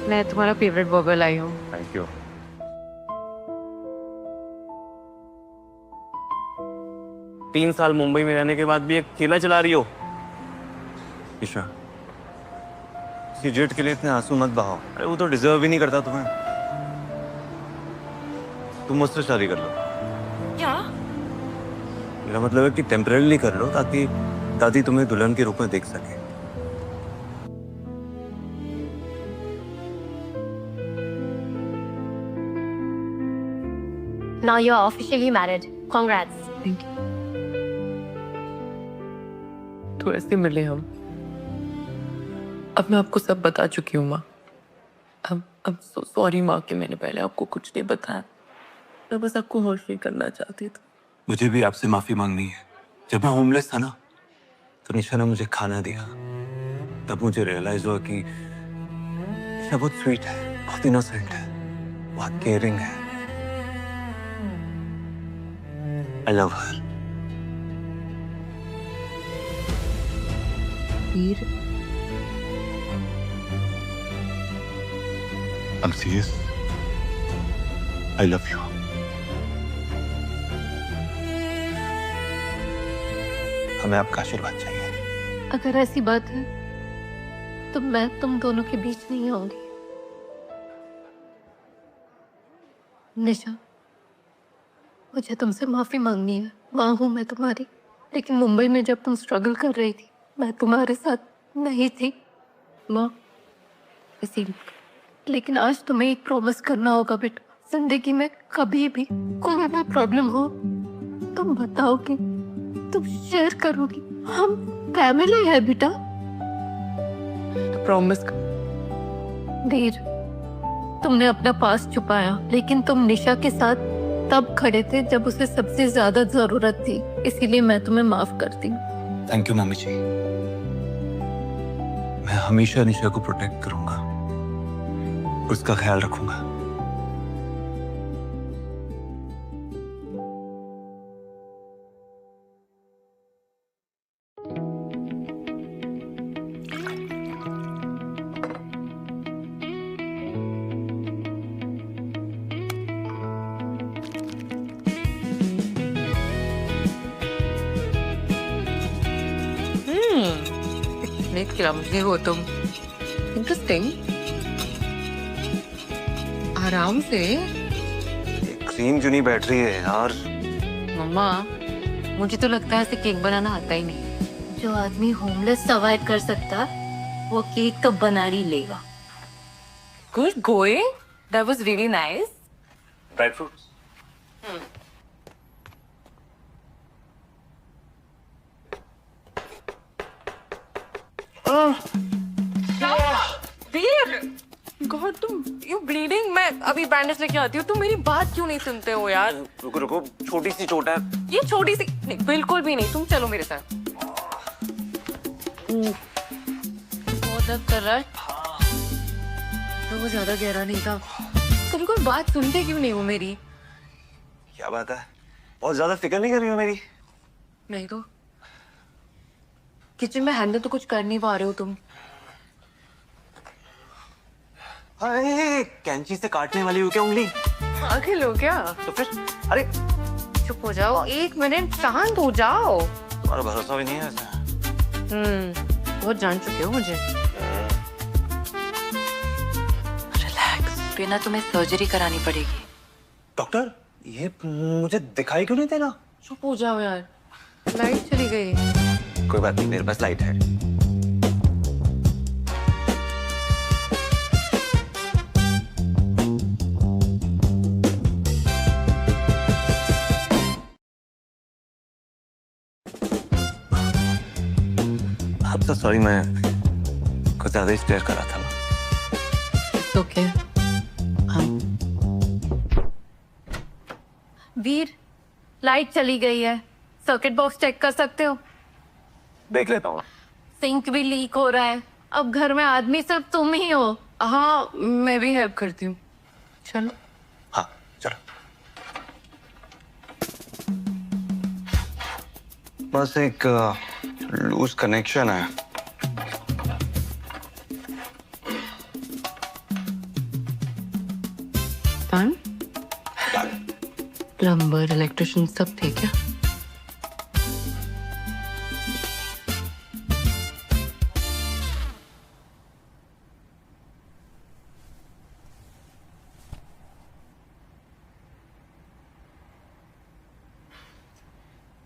मैं तुम्हारा फेवरेट बबल आई हूँ। Thank you. तीन साल मुंबई में रहने के बाद भी एक ठेला चला रही हो। ईशा, जेट के लिए इतने आंसू मत बहाओ। अरे वो तो डिजर्व ही नहीं करता तुम्हें। तुम मुझसे शादी कर लो। क्या? मेरा मतलब है कि टेम्परेरीली कर लो ताकि दादी तुम्हें दुल्हन के रूप में देख सके। Now you're officially married. Congrats. Thank you. तो ऐसे मिले हम। अब मैं आपको सब बता चुकी हूँ माँ। अब सॉरी माँ कि मैंने पहले आपको कुछ नहीं बताया। मैं बस आपको होश नहीं करना चाहती थी। मुझे भी आपसे माफी मांगनी है। जब मैं होमलेस था ना तो निशा ने मुझे खाना दिया, तब मुझे रियलाइज हुआ कि निशा बहुत स्वीट है, बहुत इनोसेंट है, बहुत केयरिंग है। I love her. Veer I'm serious. I love you. हमें आपका आशीर्वाद चाहिए। अगर ऐसी बात है तो मैं तुम दोनों के बीच नहीं आऊंगी। निशा मुझे तुमसे माफी मांगनी है। माँ हूं मैं तुम्हारी, लेकिन मुंबई में जब तुम स्ट्रगल कर रही थी मैं तुम्हारे साथ नहीं थी माँ, इसीलिए। लेकिन आज तुम्हें एक प्रॉमिस करना होगा बेटा, जिंदगी में कभी भी कोई भी प्रॉब्लम हो तुम बताओगी, तुम शेयर करोगी। हम फैमिली है बेटा। तो प्रॉमिस वीर तुमने अपना पास छुपाया, लेकिन तुम निशा के साथ तब खड़े थे जब उसे सबसे ज्यादा जरूरत थी, इसीलिए मैं तुम्हें माफ करती हूँ। थैंक यू मम्मी जी। मैं हमेशा निशा को प्रोटेक्ट करूंगा, उसका ख्याल रखूंगा। इतने क्लमजी हो तुम। इंटरेस्टिंग। आराम से। क्रीम क्यों नहीं बैठ रही है यार? मम्मा मुझे तो लगता है ऐसे केक बनाना आता ही नहीं। जो आदमी होमलेस सर्वाइव कर सकता वो केक तो बना ही लेगा। Good going, that was really nice. Dry fruits. God तुम यू ब्लीडिंग। मैं अभी बैंडेज लेके आती हूँ। तुम मेरी बात क्यों नहीं सुनते हो यार? रुको रुको, छोटी सी चोट है। ये छोटी सी नहीं, बिल्कुल भी नहीं। तुम चलो मेरे साथ। बहुत दर्द कर रहा है। तो वो ज्यादा गहरा नहीं था। कभी कोई बात सुनते क्यों नहीं हो मेरी? क्या बात है, बहुत ज्यादा फिक्र नहीं कर रही हो मेरी? नहीं तो किचन में हैंडल तो कुछ कर नहीं पा रहे हो तुम। अरे कैंची से काटने वाली हो क्या उंगली? आगे लो क्या? तो फिर अरे चुप हो जाओ, 1 मिनट शांत हो जाओ। तुम्हारा भरोसा भी नहीं है ऐसा। बहुत जान चुके हो मुझे। रिलैक्स, बिना तुम्हें सर्जरी करानी पड़ेगी। डॉक्टर ये मुझे दिखाई क्यों नहीं देना? चुप हो जाओ यार, लाइट चली गई। कोई बात नहीं, मेरे पास लाइट है। अब तो सॉरी, मैं कुछ ज्यादा ही स्टेयर कर रहा था। ओके। हाँ वीर, लाइट चली गई है, सर्किट बॉक्स चेक कर सकते हो? देख लेता हूँ। सिंक भी लीक हो रहा है, अब घर में आदमी सिर्फ तुम ही हो। हाँ, मैं भी हेल्प करती हूँ। चलो। हाँ चलो। बस एक लूज कनेक्शन है। प्लम्बर, इलेक्ट्रिशियन सब थे क्या?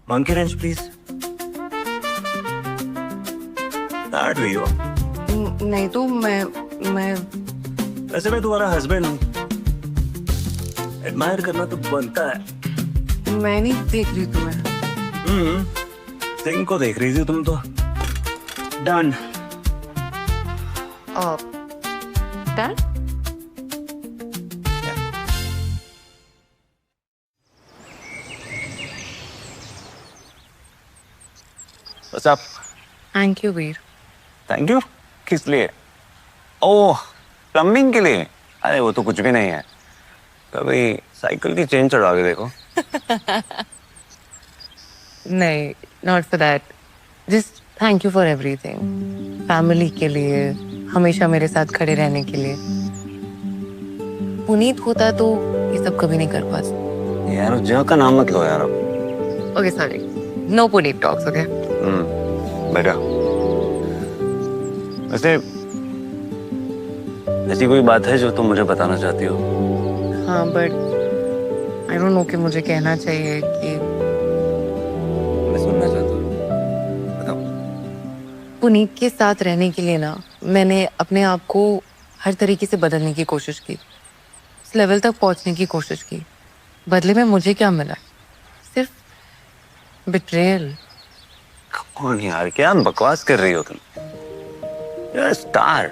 Monkey range please. स्टार्ट हुई हो। नहीं तो मैं वैसे मैं तुम्हारा हस्बैंड हूँ, एडमायर करना तो बनता है। मैं नहीं देख रही तुम्हें। सिंह को देख रही थी तुम तो। Done. Done? What's up? Thank you Veer. Thank you. किस लिए? ओह, प्लम्बिंग के लिए? अरे वो तो कुछ भी नहीं है। कभी साइकिल की चेन चढ़ा के देखो। नहीं, not for that. Just thank you for everything. Family के लिए, हमेशा मेरे साथ खड़े रहने के लिए। पुनीत होता तो ये सब कभी नहीं कर पाता। यार जगह का नाम मत लो यार अब। Okay sorry, no Puneet talks. Okay बेटा, वैसे ऐसी कोई बात है जो तुम मुझे बताना चाहती हो? हाँ, बट आई डोंट नो कि मुझे कहना चाहिए कि मैं सुनना चाहता हूँ, बताओ। पुनीत के साथ रहने के लिए ना, मैंने अपने आप को हर तरीके से बदलने की कोशिश की, उस लेवल तक पहुंचने की कोशिश की। बदले में मुझे क्या मिला? सिर्फ बिट्रेयल। कौन यार, क्या बकवास कर रही हो तुम? You're a star,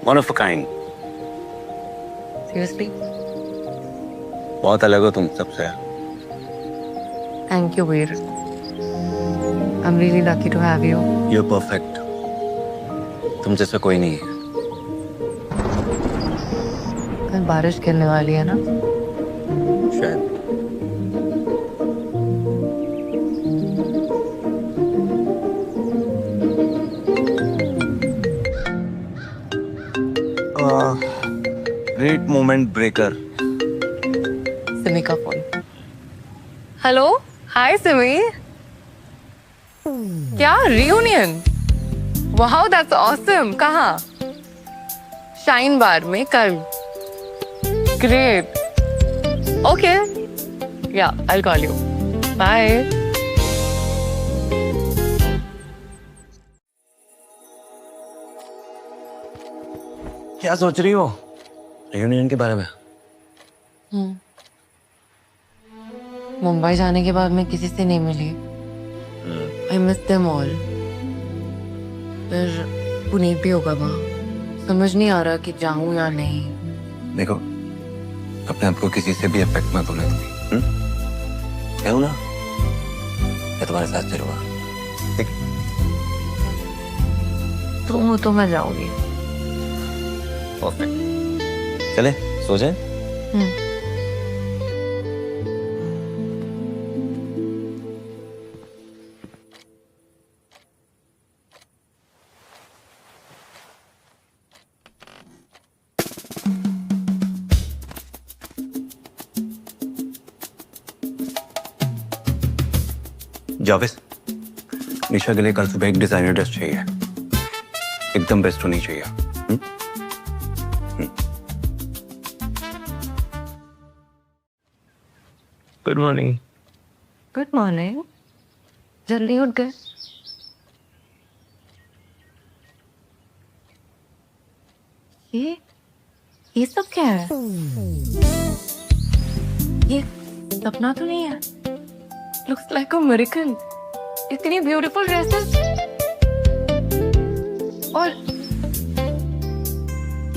one of a kind. Seriously? बहुत अलग हो तुम सबसे। Thank you Veer. I am really lucky to have you. You're perfect. तुम जैसा कोई नहीं है। कल बारिश गिरने वाली है ना? शायद। Great moment breaker. सिमी का फोन। हेलो, हाय सिमी। क्या रियूनियन? Wow, that's awesome. कहाँ? शाइन बार में कल। ग्रेट। ओके, या आई कॉल यू। बाय। क्या सोच रही हो रियूनियन के बारे में? मुंबई जाने के बाद मैं किसी से नहीं मिली। I miss them all. फिर पुनीत भी होगा वहाँ। समझ नहीं आ रहा कि जाऊं या नहीं। देखो, अपने आप को किसी से भी अफेक्ट मत होने दो। कहूँ ना, मैं तुम्हारे साथ चलूंगा। ठीक है? तुम हो तो मैं जाऊंगी। परफेक्ट। चले सो जाए। जावेद, निशा के लिए कल सुबह एक डिजाइनर ड्रेस चाहिए, एकदम बेस्ट होनी चाहिए। Good morning. Good morning. जल्दी उठ गए। ये सब क्या है? ये सपना तो नहीं है? Looks like a miracle. इतनी ब्यूटीफुल ड्रेसेस और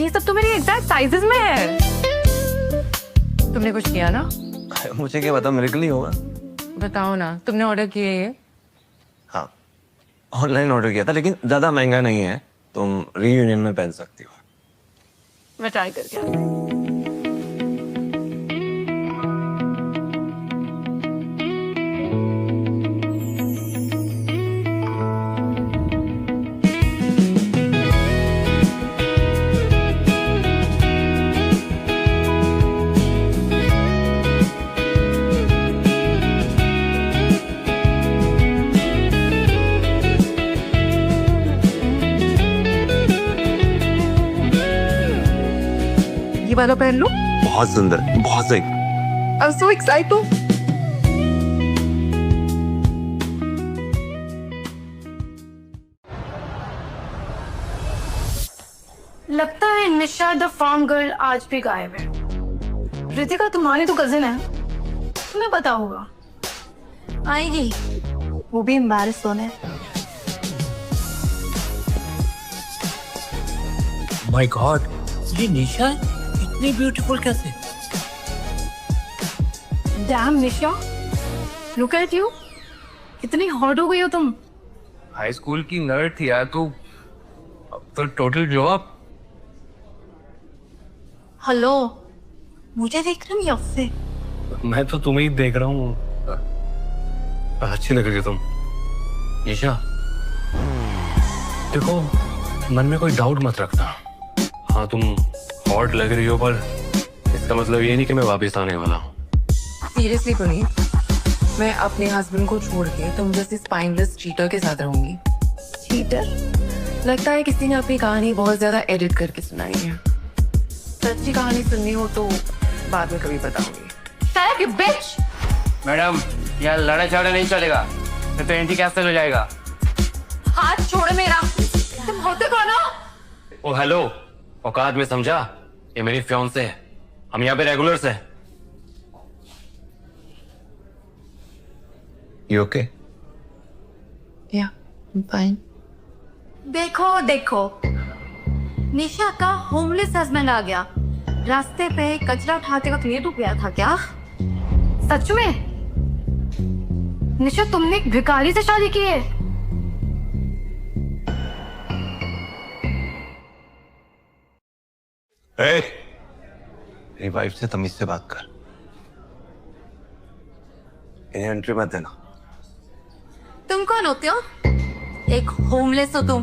ये सब तो मेरी एग्जैक्ट साइजेस में है। तुमने कुछ किया ना? मुझे क्या पता, मिरेकल ही होगा। बताओ ना, तुमने ऑर्डर किया ये? हाँ, ऑनलाइन ऑर्डर किया था, लेकिन ज्यादा महंगा नहीं है, तुम रीयूनियन में पहन सकती हो। मैं ट्राई करके आती हूँ। ये वाला पहन लो। बहुत सुंदर, बहुत सही। I'm so excited. लगता है निशा द फार्म गर्ल आज भी गायब है। रितिका तुम्हारी तो कजिन है, तुम्हें पता होगा। आएगी, वो भी एम्बैरेस होने। माय गॉड, ये निशा इतनी ब्यूटीफुल कैसे? Dam Nisha, look at you, कितनी हॉट हो गई हो तुम। हाई स्कूल की नर्ड थी यार तू, अब तो टोटल ग्लो अप। हेलो, मुझे देख रही हो से? मैं तो तुम्हें ही देख रहा हूँ। अच्छी लग रही हो तुम निशा। देखो, मन में कोई डाउट मत रखना। हाँ, तुम हॉट लग रही हो, पर इसका मतलब ये नहीं कि मैं वापस आने वाला हूँ। सीरियसली पुनीत, मैं अपने हस्बैंड को छोड़ के तुम जैसे स्पाइनलेस चीटर के साथ रहूंगी। चीटर? लगता है किसी ने अपनी कहानी बहुत ज्यादा एडिट करके सुनाई है। सच्ची कहानी सुननी हो तो बाद में कभी बताऊंगी। Shut up, you bitch! Madam, यहाँ लड़ा झगड़ा नहीं चलेगा, नहीं तो एंटी कैंसल हो जाएगा। हाथ छोड़ मेरा। तुम होते कौन हो? ओ हेलो, औकात में समझा? ये मेरी फियांसे है, हम यहाँ पे रेगुलर्स हैं। You okay? Yeah, I'm fine. देखो देखो, निशा का होमलेस हस्बैंड आ गया। रास्ते पे कचरा उठाते वक्त ये डूब गया था क्या? सच में? निशा, तुमने एक भिखारी से शादी की है? मेरी वाइफ से तमीज से बात कर, इन्हें एंट्री मत देना। तुम कौन होते हो? एक होमलेस हो तुम,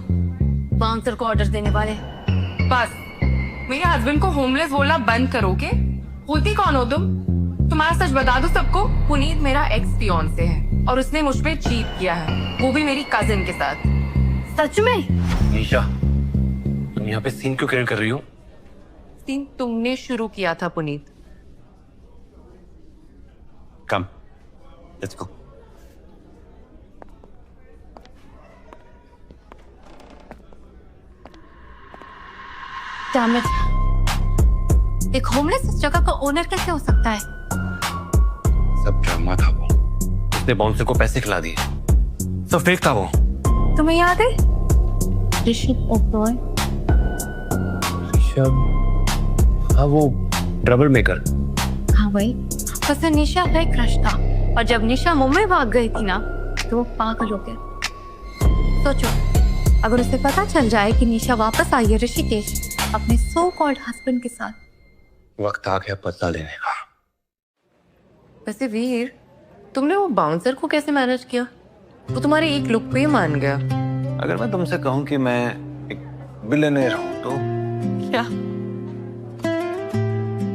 बाउंसर को ऑर्डर देने वाले। बस मेरे हस्बैंड को होमलेस बोलना बंद करोगे? होती कौन हो तुम? तुम्हारा सच बता दो सबको, पुनीत मेरा एक्स फियांसे है और उसने मुझ पे चीट किया है, वो भी मेरी कजिन के साथ। सच में? निशा, तुम यहाँ पे सीन क्यों क्रिएट कर रही हो? सीन तुमने शुरू किया था Puneet. Come, let's go. Damn it. एक होमलेस इस जगह का ओनर कैसे हो सकता है? सब ड्रामा था वो, उसने बाउंसर को पैसे खिला दिए, सब फेक था वो। तुम्हें याद है? ऋषभ ओबरॉय। ऋषभ? हाँ, वो ट्रबल मेकर। हाँ भाई, उससे निशा का एक क्रश था, और जब निशा मुंबई भाग गई थी ना, तो वो पागल हो गया। सोचो, अगर उसे पता चल जाए कि निशा वापस आई है ऋषिकेश अपने सो कॉल्ड हस्बैंड के साथ। वक्त आ गया बदला लेने का। वैसे वीर, तुमने वो बाउंसर को कैसे मैनेज किया? वो तुम्हारे एक लुक पे ही मान गया। अगर मैं तुमसे कहूं कि मैं एक बिलियनेयर हूं तो क्या?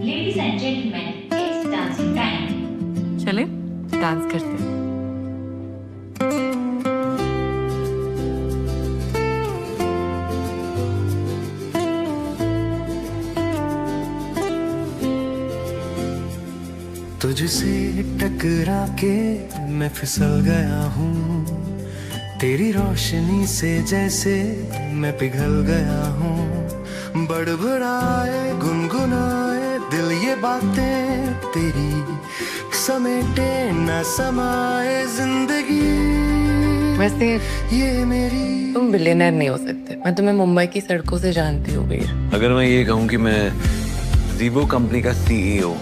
Ladies and gentlemen, it's dancing time. चले डांस करते हैं। तुझसे टकरा के मैं फिसल गया हूँ, तेरी रोशनी से जैसे मैं पिघल गया हूँ। बड़बड़ाए गुनगुनाए दिल ये बातें तेरी, समेटे न समाए जिंदगी वैसे ये मेरी। तुम बिलियनर नहीं हो सकते, मैं तुम्हें मुंबई की सड़कों से जानती हूँ वीर। अगर मैं ये कहूँ कि मैं Zevo कंपनी का CEO,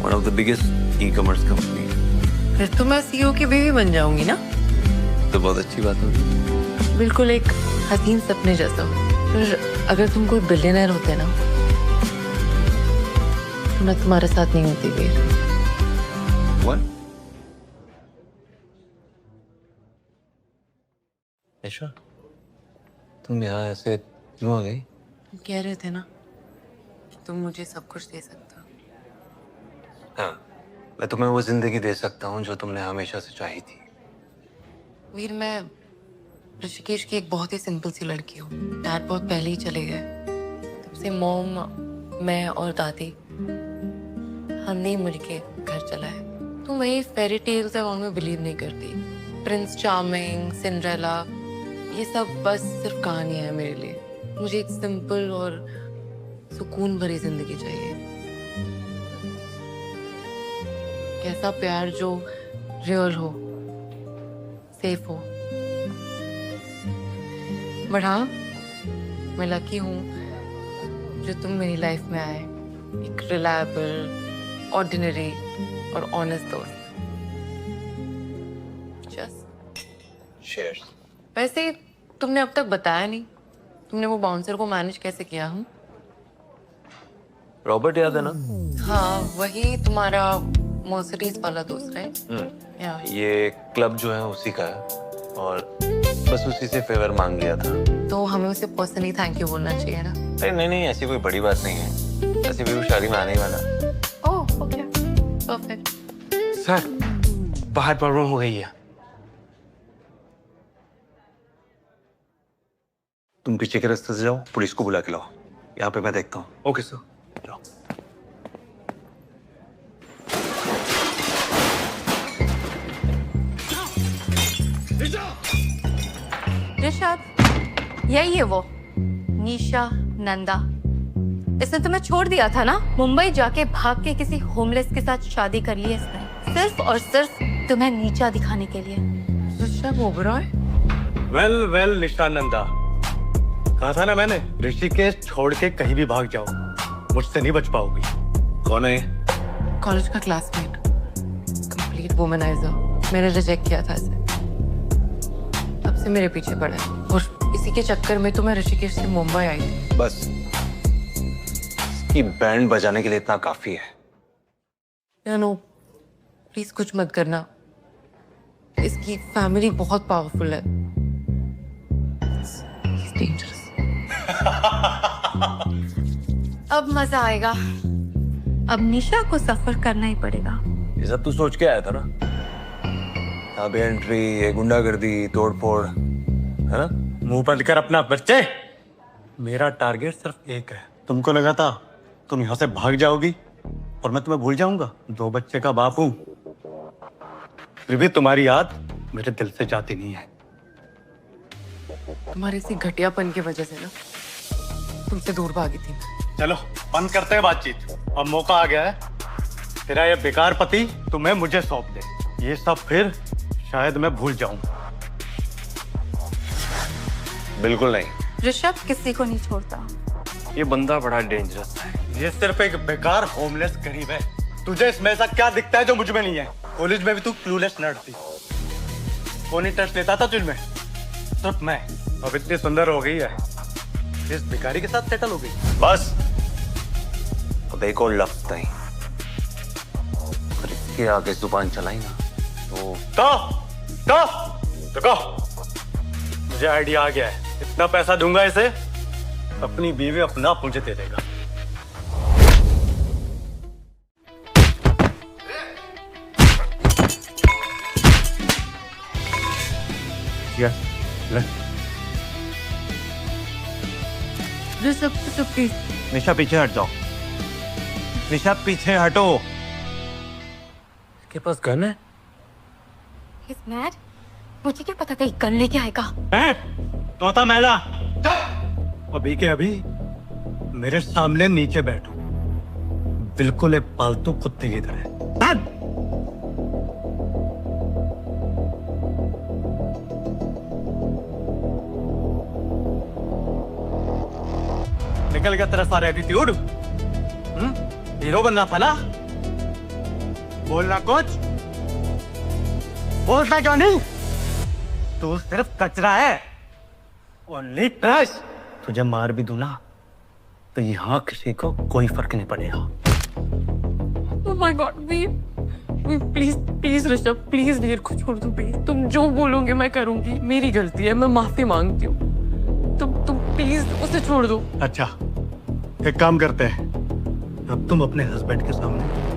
one of the biggest e-commerce company, फिर तो मैं CEO की बीवी बन जाऊंगी ना। तो बहुत अच्छी बात होगी। बिल्कुल एक हसीन सपने जैसा। फिर अगर तुम कोई बिलियनर होते ना तो मैं तुम्हारे साथ नहीं होती वीर। What? ऐशा, तुम यहाँ ऐसे क्यों आ गई? तुम कह रहे थे ना तुम मुझे सब कुछ दे सकते हो। हाँ, मैं तुम्हें वो जिंदगी दे सकता हूँ जो तुमने हमेशा से चाही थी। वीर मैं ऋषिकेश की एक बहुत ही सिंपल सी लड़की हूँ। डैड बहुत पहले ही चले गए, तब से मॉम, मैं और दादी हमने ही मिलके घर चलाए। तुम वही फेरी टेल्स है उनमें बिलीव नहीं करती। प्रिंस चार्मिंग, सिंड्रेला, ये सब बस सिर्फ कहानियां है मेरे लिए। मुझे एक सिंपल और सुकून भरी जिंदगी चाहिए। कैसा प्यार जो रियल हो, सेफ हो। बट हाँ, मैं लकी हूँ जो तुम मेरी लाइफ में आए, एक रिलायबल, ऑर्डिनरी और ऑनेस्ट दोस्त। Cheers. वैसे तुमने अब तक बताया नहीं, तुमने वो बाउंसर को मैनेज कैसे किया? हम रॉबर्ट याद है ना? हाँ, वही तुम्हारा मर्सिडीज वाला दोस्त है। या ये क्लब जो है उसी का है और बस उसी से फेवर मांग लिया था। तो हमें उसे पर्सनली थैंक यू बोलना चाहिए ना। अरे नहीं, ऐसी कोई बड़ी बात नहीं है। ऐसे भी वो शादी में आने ही वाला है। Oh okay, perfect. सर, बाहर प्रॉब्लम हो गई है। तुम पीछे के रास्ते से जाओ, पुलिस को बुला के लाओ। यहाँ पे मैं देखता हूँ। Okay sir. जाओ। ऋषभ, यही है वो निशा नंदा। इसने तुम्हें छोड़ दिया था ना, मुंबई जाके भाग के किसी होमलेस के साथ शादी कर ली इसने, सिर्फ और सिर्फ तुम्हें नीचा दिखाने के लिए। ऋषभ ओबरॉय? वेल निशानंदा, कहा था ना मैंने, ऋषिकेश छोड़ के कहीं भी भाग जाओ, मुझसे नहीं बच पाओगी। कौन है? कॉलेज का क्लासमेट, कंप्लीट वुमनाइजर। मैंने रिजेक्ट किया था इसे, तब से मेरे पीछे पड़ा है और इसी के चक्कर में तो मैं ऋषिकेश से मुंबई आई थी। बस इसकी बैंड बजाने के लिए इतना काफी है। नो प्लीज कुछ मत करना, इसकी फैमिली बहुत पावरफुल है। डेंजरस। अब मजा आएगा, अब निशा को सफर करना ही पड़ेगा। ये सब तू सोच के आया था ना? यहाँ पे एंट्री, ये गुंडागर्दी, तोड़फोड़, है ना? मुंह बंद कर अपना बच्चे। मेरा टारगेट सिर्फ एक है। तुमको लगा था तुम यहाँ से भाग जाओगी और मैं तुम्हें भूल जाऊंगा? 2 बच्चे का बाप हूं, फिर भी तुम्हारी याद मेरे दिल से जाती नहीं है। तुम्हारे इसी घटियापन की वजह से ना तुमसे दूर भागी थी। चलो बंद करते हैं बातचीत, अब मौका आ गया है। तेरा ये बेकार पति तुम्हें मुझे सौंप दे, ये सब फिर शायद मैं भूल जाऊं। बिल्कुल नहीं। ऋषभ किसी को नहीं छोड़ता। ये बंदा बड़ा डेंजरस है। ये सिर्फ एक बेकार होमलेस गरीब है। तुझे इसमें ऐसा क्या दिखता है जो मुझ में नहीं है? कॉलेज में भी तू क्लूलेस नर्ड थी, कौन इंटरेस्ट लेता था तुझमें? सिर्फ मैं। अब इतनी सुंदर हो गई है, इस भिखारी के साथ सेटल हो गई। बस अब एक और लफ्ज नहीं, अगर इसके आगे जुबान चलाई ना तो मुझे आइडिया आ गया है। इतना पैसा दूंगा इसे, अपनी बीवी अपना आप मुझे दे देगा। ऋषभ प्लीज। निशा पीछे हट जाओ, निशा पीछे हटो। आपके पास गन है? He's mad? मुझे क्या पता था ये गन लेके आएगा। तोता मैला, अभी के अभी मेरे सामने नीचे बैठो, बिल्कुल एक पालतू कुत्ते की तरह। निकल गया तेरा सारा एटीट्यूड। हीरो बनना था ना? बोलना कुछ, बोलता क्यों नहीं? तू सिर्फ कचरा है। Only trash. तुझे मार भी दूं ना तो यहाँ किसी को कोई फर्क नहीं पड़ेगा। Oh my God, Veer, please please Rishabh, please Veer को छोड़ दो प्लीज। तुम जो बोलोगे मैं करूंगी, मेरी गलती है, मैं माफी मांगती हूँ। तुम प्लीज उसे छोड़ दो। अच्छा, एक काम करते हैं, अब तुम अपने हस्बैंड के सामने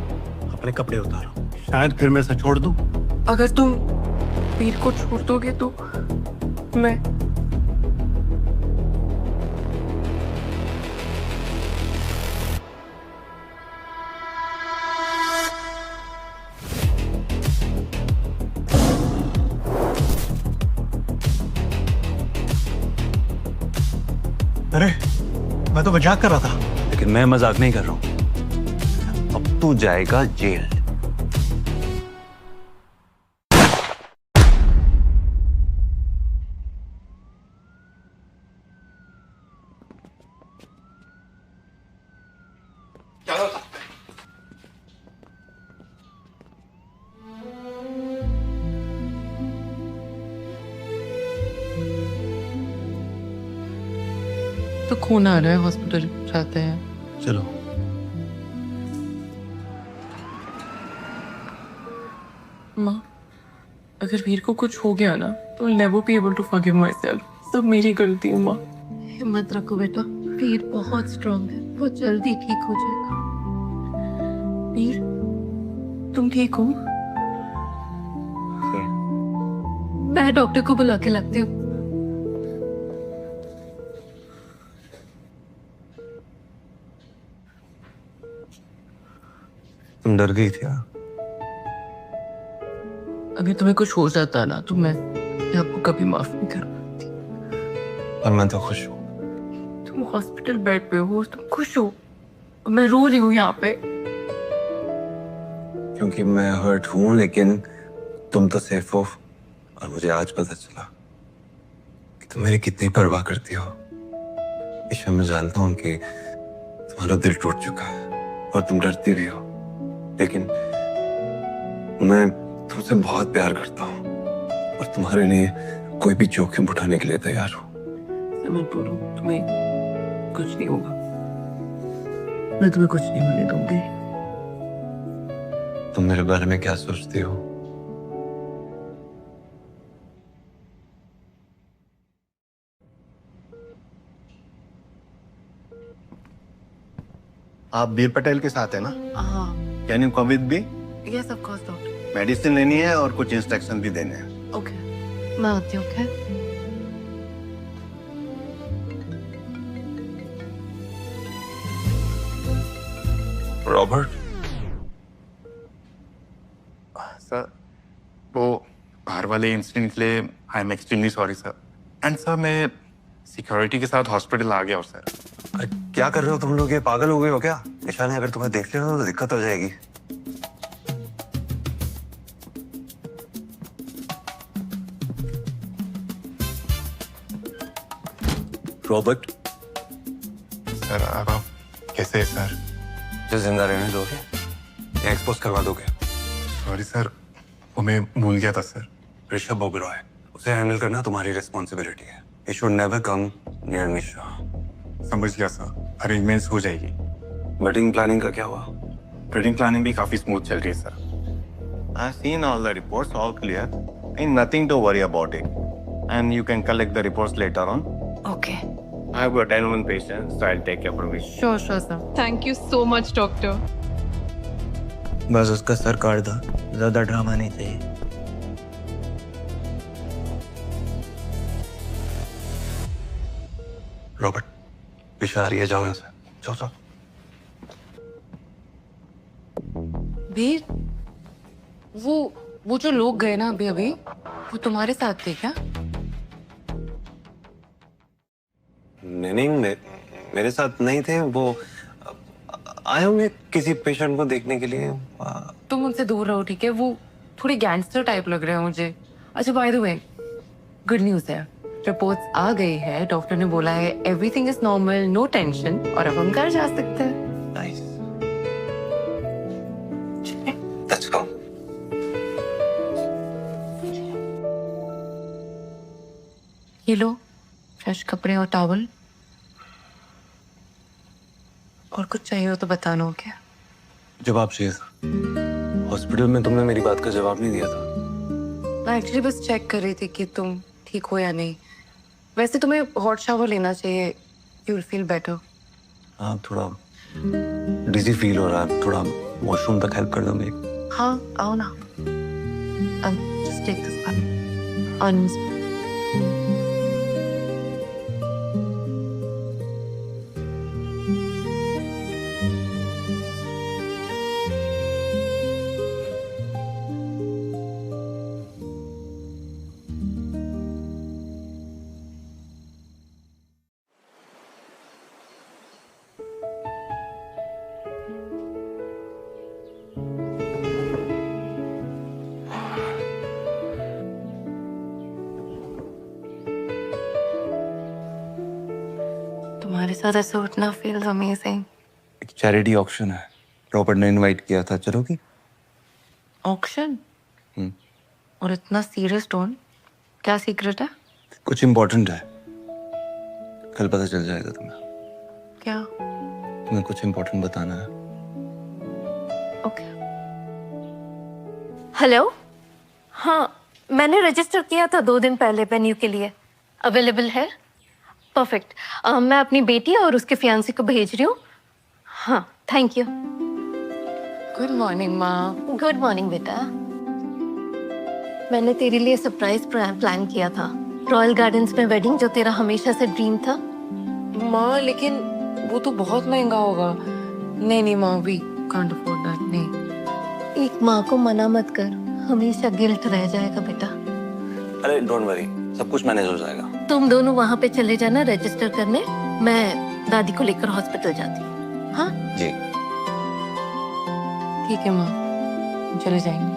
अपने कपड़े उतारो, शायद फिर मैं इसे छोड़ दूं। अगर तुम वीर को छोड़ दोगे तो मैं अरे मैं तो मजाक कर रहा था। लेकिन मैं मजाक नहीं कर रहा हूं। अब तू जाएगा जेल। तो खून आ रहा है, हॉस्पिटल जाते हैं। चलो। माँ, अगर वीर को कुछ हो गया ना तो I'll never be able to forgive myself। सब मेरी गलती है माँ। हिम्मत रखो बेटा, वीर बहुत स्ट्रांग है, वो जल्दी ठीक हो जाएगा। वीर, तुम ठीक हो? मैं डॉक्टर को बुला के लाती हूँ। तुम डर गई थी? अगर तुम्हें कुछ हो जाता ना तो मैं आपको कभी माफ नहीं कर पाती। और मैं तो खुश हूँ। तुम हॉस्पिटल बेड पे हो, तुम खुश हो, मैं रो रही हूँ यहाँ पे। क्योंकि मैं हर्ट हूँ, लेकिन तुम तो सेफ हो। और मुझे आज पता चला कि तुम मेरी कितनी परवाह करती हो। ईशा, मैं जानता हूँ कि तुम्हारा दिल टूट चुका है और तुम डरती भी हो, लेकिन मैं तुमसे बहुत प्यार करता हूँ और तुम्हारे लिए कोई भी जोखिम उठाने के लिए तैयार हूँ। समझ बोलो, तुम्हें कुछ नहीं होगा, मैं तुम्हें कुछ नहीं होने दूंगी। तुम मेरे बारे में क्या सोचती हो? आप बीर पटेल के साथ है ना? हाँ। Can you come with me? Yes of course doctor. Medicine लेनी है और कुछ इंस्ट्रक्शन भी देने हैं। ओके, मैं आती हूँ। ओके। रॉबर्ट, सर वो बाहर वाले इंसिडेंट के लिए I am extremely sorry sir. And sir मैं सिक्योरिटी के साथ हॉस्पिटल आ गया हूँ सर। क्या कर रहे हो तुम लोग? ये पागल हो गए हो क्या? ईशा ने अगर तुम्हें देख लिया तो दिक्कत हो जाएगी। रॉबर्ट, सर अब आप कैसे है सर? जो जिंदा रहने दोगे या एक्सपोज करवा दोगे? सॉरी सर, वो मैं भूल गया था सर। ऋषभ ओबेरॉय, उसे हैंडल करना तुम्हारी रिस्पॉन्सिबिलिटी है। He should never come near Nisha। समझ गया सर, अरेंजमेंट्स हो जाएगी। वेडिंग प्लानिंग का क्या हुआ? वेडिंग प्लानिंग भी काफी स्मूथ चल रही है sir. I've seen all the reports, all clear. Ain't nothing to worry about it. And you can collect the reports later on. Okay. I've got 10 patients, so I'll take your permission. Sure sure sir. Thank you so much doctor. बस उसका sir काट दो, ज्यादा drama नहीं चाहिए। Robert, Isha आ रही है, जाओ यहाँ से। जाओ जाओ। वीर, वो जो लोग गए ना अभी अभी, वो तुम्हारे साथ थे क्या? नहीं, मेरे साथ नहीं थे वो। आए होंगे किसी पेशेंट को देखने के लिए। तुम उनसे दूर रहो, ठीक है? वो थोड़े गैंगस्टर टाइप लग रहे हैं मुझे। अच्छा, by the way, good news है, रिपोर्ट्स आ गई है, डॉक्टर ने बोला है everything is normal, no tension, और अब हम घर जा सकते हैं। Nice, let's go. ये लो, फ्रेश कपड़े और टॉवल। और कुछ चाहिए हो तो बताना, हो क्या? जवाब चाहिए था। हॉस्पिटल में तुमने मेरी बात का जवाब नहीं दिया था। मैं एक्चुअली बस चेक कर रही थी कि तुम ठीक हो या नहीं। वैसे तुम्हें हॉट शावर लेना चाहिए, यू विल फील बेटर। हाँ, थोड़ा डिजी फील हो रहा है, थोड़ा वॉशरूम तक हेल्प कर दो मेरी। हाँ, आओ ना। Just take this one. तुम्हारे साथ ऐसे उठना feels amazing. एक चैरिटी ऑक्शन है, रॉबर्ट ने इनवाइट किया था, चलोगी? ऑक्शन? और इतना सीरियस टोन, क्या सीक्रेट है? कुछ इम्पोर्टेंट है, कल पता चल जाएगा तुम्हें। क्या? तुम्हें कुछ इम्पोर्टेंट बताना है। ओके। हेलो, हाँ मैंने रजिस्टर किया था 2 दिन पहले वेन्यू के लिए। अवेलेबल है? परफेक्ट। मैं अपनी बेटी और उसके फियांसी को भेज रही हूँ। हाँ, थैंक यू। गुड मॉर्निंग माँ। गुड मॉर्निंग बेटा। मैंने तेरे लिए सरप्राइज प्लान किया था, रॉयल गार्डन्स में वेडिंग, जो तेरा हमेशा से ड्रीम था। माँ, लेकिन वो तो बहुत महंगा होगा। नहीं माँ, वी कांट अफोर्ड दैट। नहीं। एक माँ को मना मत कर, हमेशा गिल्ट रह जाएगा बेटा। अरे डोंट वरी, सब कुछ मैनेज हो जाएगा। तुम दोनों वहाँ पे चले जाना रजिस्टर करने, मैं दादी को लेकर हॉस्पिटल जाती हूँ। हाँ जी ठीक है माँ, चले जाएंगे।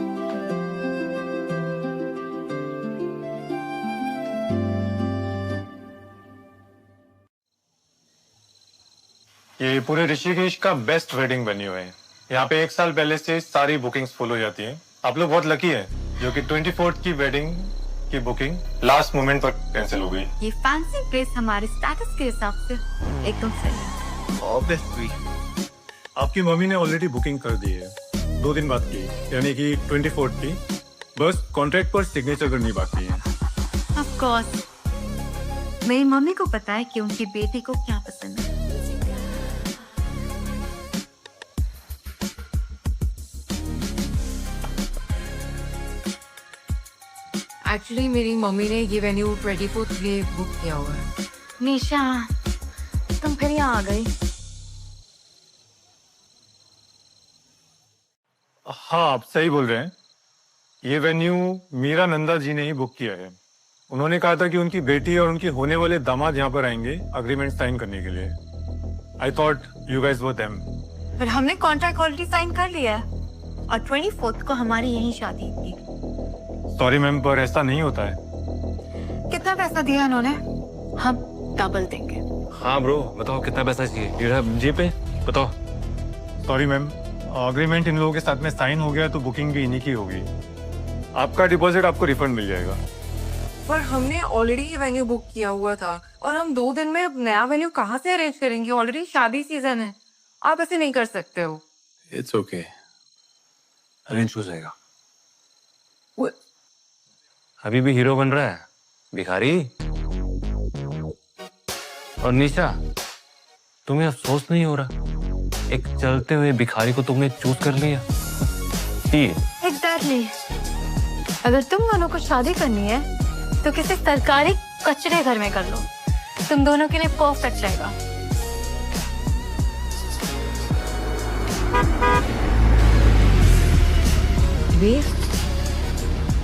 ये पूरे ऋषिकेश का बेस्ट वेडिंग वेन्यू है। यहाँ पे 1 साल पहले से सारी बुकिंग्स फुल हो जाती हैं। आप लोग बहुत लकी है, जो कि 24th की वेडिंग की बुकिंग लास्ट मोमेंट पर कैंसिल हो गई। ये फैंसी प्लेस हमारे स्टेटस के हिसाब से एकदम सही है। ऑब्वियसली आपकी मम्मी ने ऑलरेडी बुकिंग कर दी है, 2 दिन बाद की, यानी कि 24th की। बस कॉन्ट्रैक्ट पर सिग्नेचर करनी बाकी है। ऑफ कोर्स, मेरी मम्मी को पता है कि उनकी बेटी को क्या पसंद है। एक्चुअली मेरी मम्मी ने ये वेन्यू 24th के लिए बुक किया हुआ है। निशा, तुम फिर यहाँ आ गई। हाँ, आप सही बोल रहे हैं। ये वेन्यू मीरा नंदा जी ने ही बुक किया है। उन्होंने कहा था कि उनकी बेटी और उनके होने वाले दामाद यहाँ पर आएंगे अग्रीमेंट साइन करने के लिए। I thought you guys were them. पर हमने कॉन्ट्रैक्ट ऑलरेडी साइन कर लिया है और 24th को हमारी यही शादी थी। सॉरी मैम, पर ऐसा नहीं होता है। कितना पैसा दिया इन्होंने? हम डबल देंगे। हाँ ब्रो, बताओ कितना पैसा चाहिए? जी पे बताओ। सॉरी मैम, अग्रीमेंट इन लोगों के साथ में साइन हो गया तो बुकिंग भी इन्हीं की होगी। आपका डिपॉजिट आपको रिफंड मिल जाएगा। पर हमने ऑलरेडी ये वेन्यू बुक किया हुआ था और हम 2 दिन में अब नया वेन्यू कहाँ से अरेंज करेंगे? ऑलरेडी शादी सीजन है, आप ऐसे नहीं कर सकते हो। इट्स ओके, अरेंज हो जाएगा। अभी भी हीरो बन रहा है भिखारी। और निशा, तुम्हें अफसोस नहीं हो रहा? एक चलते हुए भिखारी को तुमने चूज कर लिया। एग्जैक्टली। अगर तुम दोनों को शादी करनी है तो किसी सरकारी कचरे घर में कर लो, तुम दोनों के लिए परफेक्ट रहेगा। वे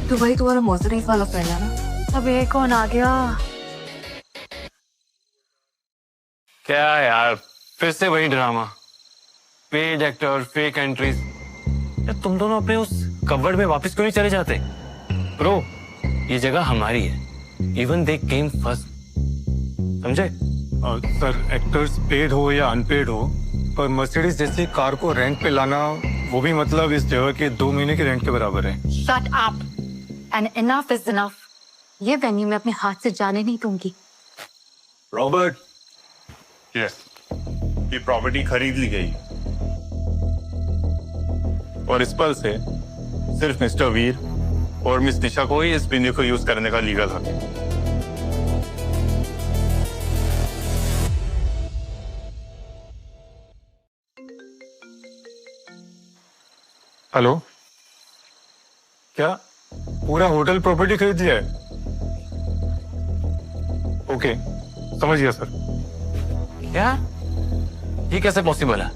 तो भाई तुम्हारा मर्सिडीज वाला फ्रेंड है ना? अब ये कौन आ गया? क्या यार, फिर से वही drama, paid actor, fake entries. यार तुम दोनों अपने उस कवर्ड में वापस क्यों नहीं चले जाते? ब्रो, ये जगह हमारी है। इवन दे केम फर्स्ट, समझे? सर, एक्टर्स पेड हो या अनपेड हो, पर मर्सिडीज जैसी कार को रेंट पे लाना, वो भी मतलब इस जगह के 2 महीने के रेंट के बराबर है। Shut up and enough is enough. ये वेन्यू मैं अपने हाथ से जाने नहीं दूंगी। रॉबर्ट, यस, ये प्रॉपर्टी खरीद ली गई और इस पल से सिर्फ मिस्टर वीर और मिस निशा को ही इस वेन्यू को यूज करने का लीगल हक है। हेलो, क्या पूरा होटल प्रॉपर्टी खरीद लिया है? ओके, समझ गया सर। क्या? ये कैसे पॉसिबल है?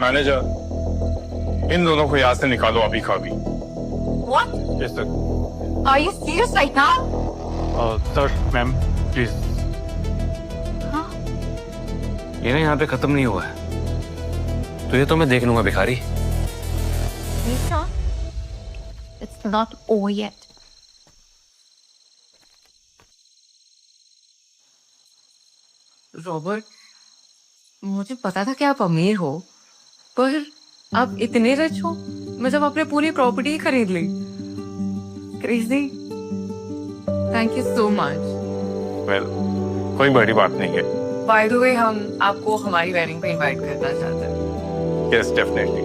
मैनेजर, इन दोनों को यहाँ से निकालो अभी खाबी। What? Yes sir. Are you serious right now? Sir, ma'am, please. ये ना यहाँ पे खत्म नहीं हुआ है, तो ये तो मैं देख लूंगा भिखारी। Nisha, it's not over yet. Robert, मुझे पता था कि आप अमीर हो, पर आप इतने रिच हो मतलब आपने पूरी प्रॉपर्टी खरीद ली। Crazy. Thank you so much. Well, कोई बड़ी बात नहीं है। बाय द वे, हम आपको हमारी वेडिंग पे इनवाइट करना चाहते हैं। यस, डेफिनेटली,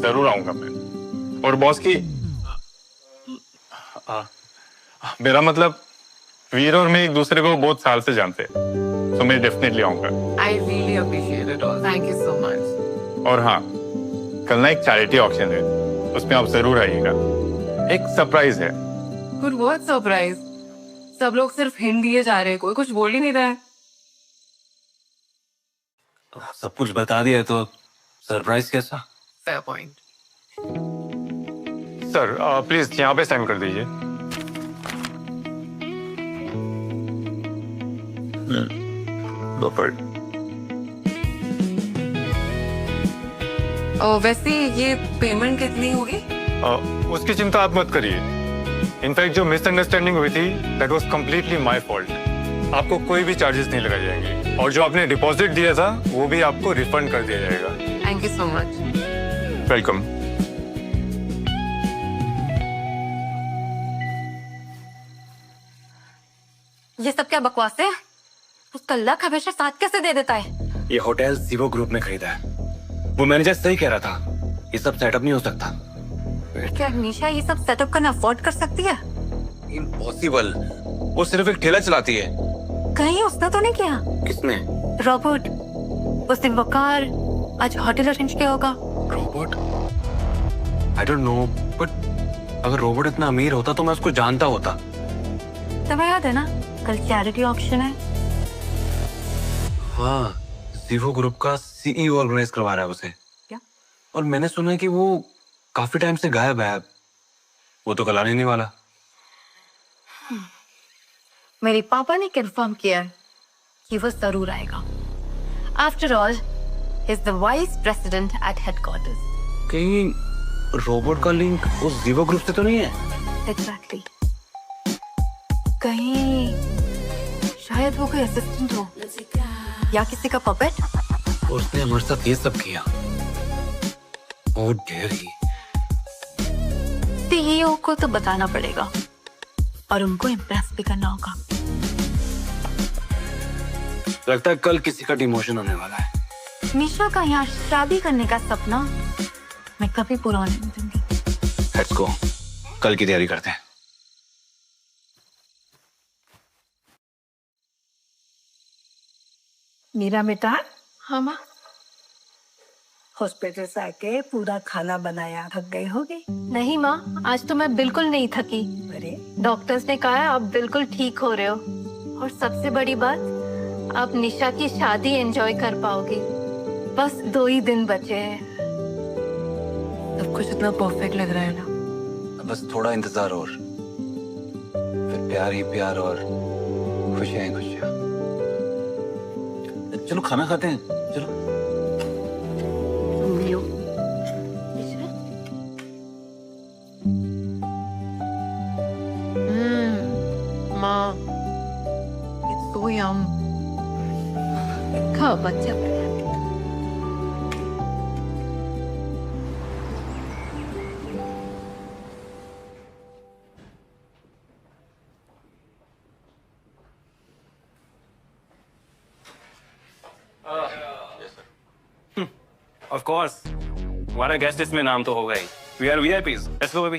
जरूर आऊंगा मैं। और बॉस की मेरा मतलब, वीर और मैं एक दूसरे को बहुत साल से जानते हैं, तो मैं डेफिनेटली आऊंगा। I really appreciate it all, thank you so much. और हाँ, कल ना एक चैरिटी ऑक्शन है, उसमें आप जरूर आइएगा। एक सरप्राइज है। Good, what surprise? सब लोग सिर्फ हिंट दिए जा रहे हैं, कोई कुछ बोल ही नहीं रहा है। सब कुछ बता दिया तो सरप्राइज कैसा? Fair point. सर, प्लीज यहाँ पे साइन कर दीजिए। वैसे ये पेमेंट कितनी होगी? उसकी चिंता आप मत करिए। इनफैक्ट जो मिसअंडरस्टैंडिंग हुई थी, that was completely my fault. आपको कोई भी चार्जेस नहीं लगाए जाएंगे, और जो आपने डिपॉजिट दिया था वो भी आपको रिफंड कर दिया जाएगा। Thank you so much. Welcome. ये सब क्या बकवास है? उसका लक हमेशा साथ कैसे दे देता है? ये होटल जीवो ग्रुप ने खरीदा है। वो मैनेजर सही कह रहा था, ये सब सेटअप नहीं हो सकता। क्या निशा ये सब सेटअप करना अफोर्ड कर सकती है? इम्पॉसिबल। वो सिर्फ एक ठेला चलाती है। कहीं उसने तो नहीं किया? किसने? रॉबर्ट। उस दिन वकार आज होटल अरेंज किया होगा। Robert? I don't know, but अगर रॉबर्ट इतना अमीर होता तो मैं उसको जानता होता। तुम्हें याद है ना, कल चैरिटी ऑक्शन है। हाँ, जीवो ग्रुप का सीईओ ऑर्गेनाइज करवा रहा है उसे। क्या? और मैंने सुना है कि वो काफी टाइम से गायब है। वो तो कल आने नहीं वाला। मेरे पापा ने कंफर्म किया कि वो जरूर आएगा। After all, he is the vice president at headquarters. कहीं रॉबर्ट का लिंक उस जीवो ग्रुप से तो नहीं है? एग्जैक्टली। कहीं शायद वो कोई असिस्टेंट हो या किसी का पपेट। उसने हमारे साथ ये सब किया। How dare he? सीईओ को तो बताना पड़ेगा और उनको इम्प्रेस भी करना होगा। लगता है कल किसी का डिमोशन होने वाला है। निशा का यहाँ शादी करने का सपना मैं कभी पूरा होने नहीं दूंगी। Let's go. कल की तैयारी करते हैं। मीरा बेटा। हाँ माँ। हॉस्पिटल से आके पूरा खाना बनाया, थक गई होगी? नहीं माँ, आज तो मैं बिल्कुल नहीं थकी। अरे, डॉक्टर्स ने कहा है आप बिल्कुल ठीक हो रहे हो, और सबसे बड़ी बात, आप निशा की शादी एंजॉय कर पाओगी। बस 2 ही दिन बचे हैं। सब कुछ इतना परफेक्ट लग रहा है ना। बस थोड़ा इंतजार और, फिर प्यार ही प्यार और खुशियां ही खुशियां। चलो खाना खाते हैं, चलो। माँ, it's so yum. खाओ बच्चा। ऑफ कोर्स, हमारा गेस्ट लिस्ट में नाम तो होगा ही। We are VIPs. Let's go baby.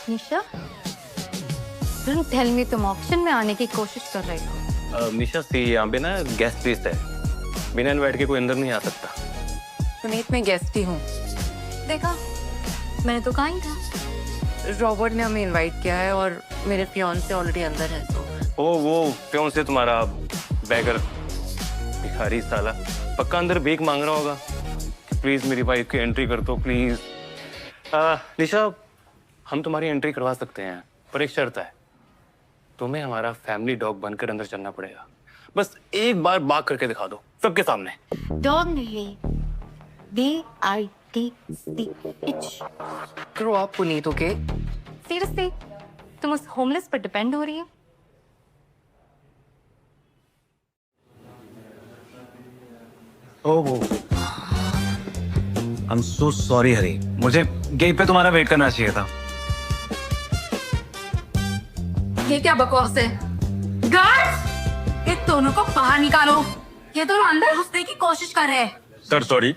Nisha, don't tell me तुम ऑप्शन में आने की कोशिश कर रही हो। निशा सी, यहाँ पे ना गेस्ट लिस्ट है, बिना इनवाइट के कोई अंदर नहीं आ सकता। पुनीत, मैं गेस्ट ही हूँ। देखा, मैंने तो कहा ही था। रॉबर्ट ने हमें इनवाइट किया है और मेरे फियांसे ऑलरेडी अंदर है। तो ओ वो प्योन से तुम्हारा बैगर भिखारी साला पक्का अंदर भीख मांग रहा होगा कि प्लीज मेरी वाइफ की एंट्री कर दो प्लीज। निशा, हम तुम्हारी एंट्री करवा सकते हैं, पर एक शर्त है, तुम्हें हमारा फैमिली डॉग बनकर अंदर चलना पड़ेगा। बस एक बार बाग करके दिखा दो सबके सामने। डॉग नहीं, DITCH। Grow up Puneet, okay? Seriously, तुम उस होमलेस पर डिपेंड हो रही है? ओह, आई एम सो सॉरी हरी, मुझे गेट पे तुम्हारा वेट करना चाहिए था। ये क्या बकवास है? गार्ड्स, इन दोनों को बाहर निकालो। ये दोनों अंदर घुसने की कोशिश कर रहे हैं। सर सॉरी,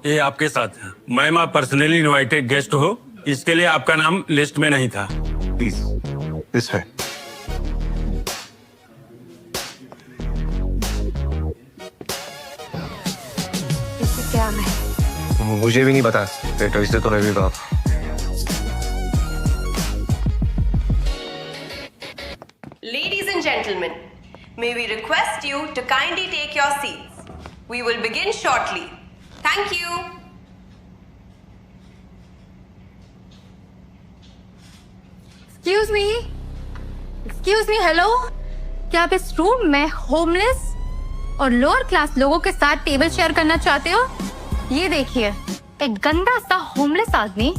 ये आपके साथ है। मैम, आप पर्सनली इनवाइटेड गेस्ट हो, इसके लिए आपका नाम लिस्ट में नहीं था। Please this way. इससे क्या है? मुझे भी नहीं पता, तो इससे तो मैं भी बात। Ladies and gentlemen, may we request you to kindly take your seats. We will begin shortly. Thank you. Excuse me, hello? क्या आप इस रूम में होमलेस और लोअर क्लास लोगों के साथ टेबल शेयर करना चाहते हो? ये देखिए, एक गंदा सा होमलेस आदमी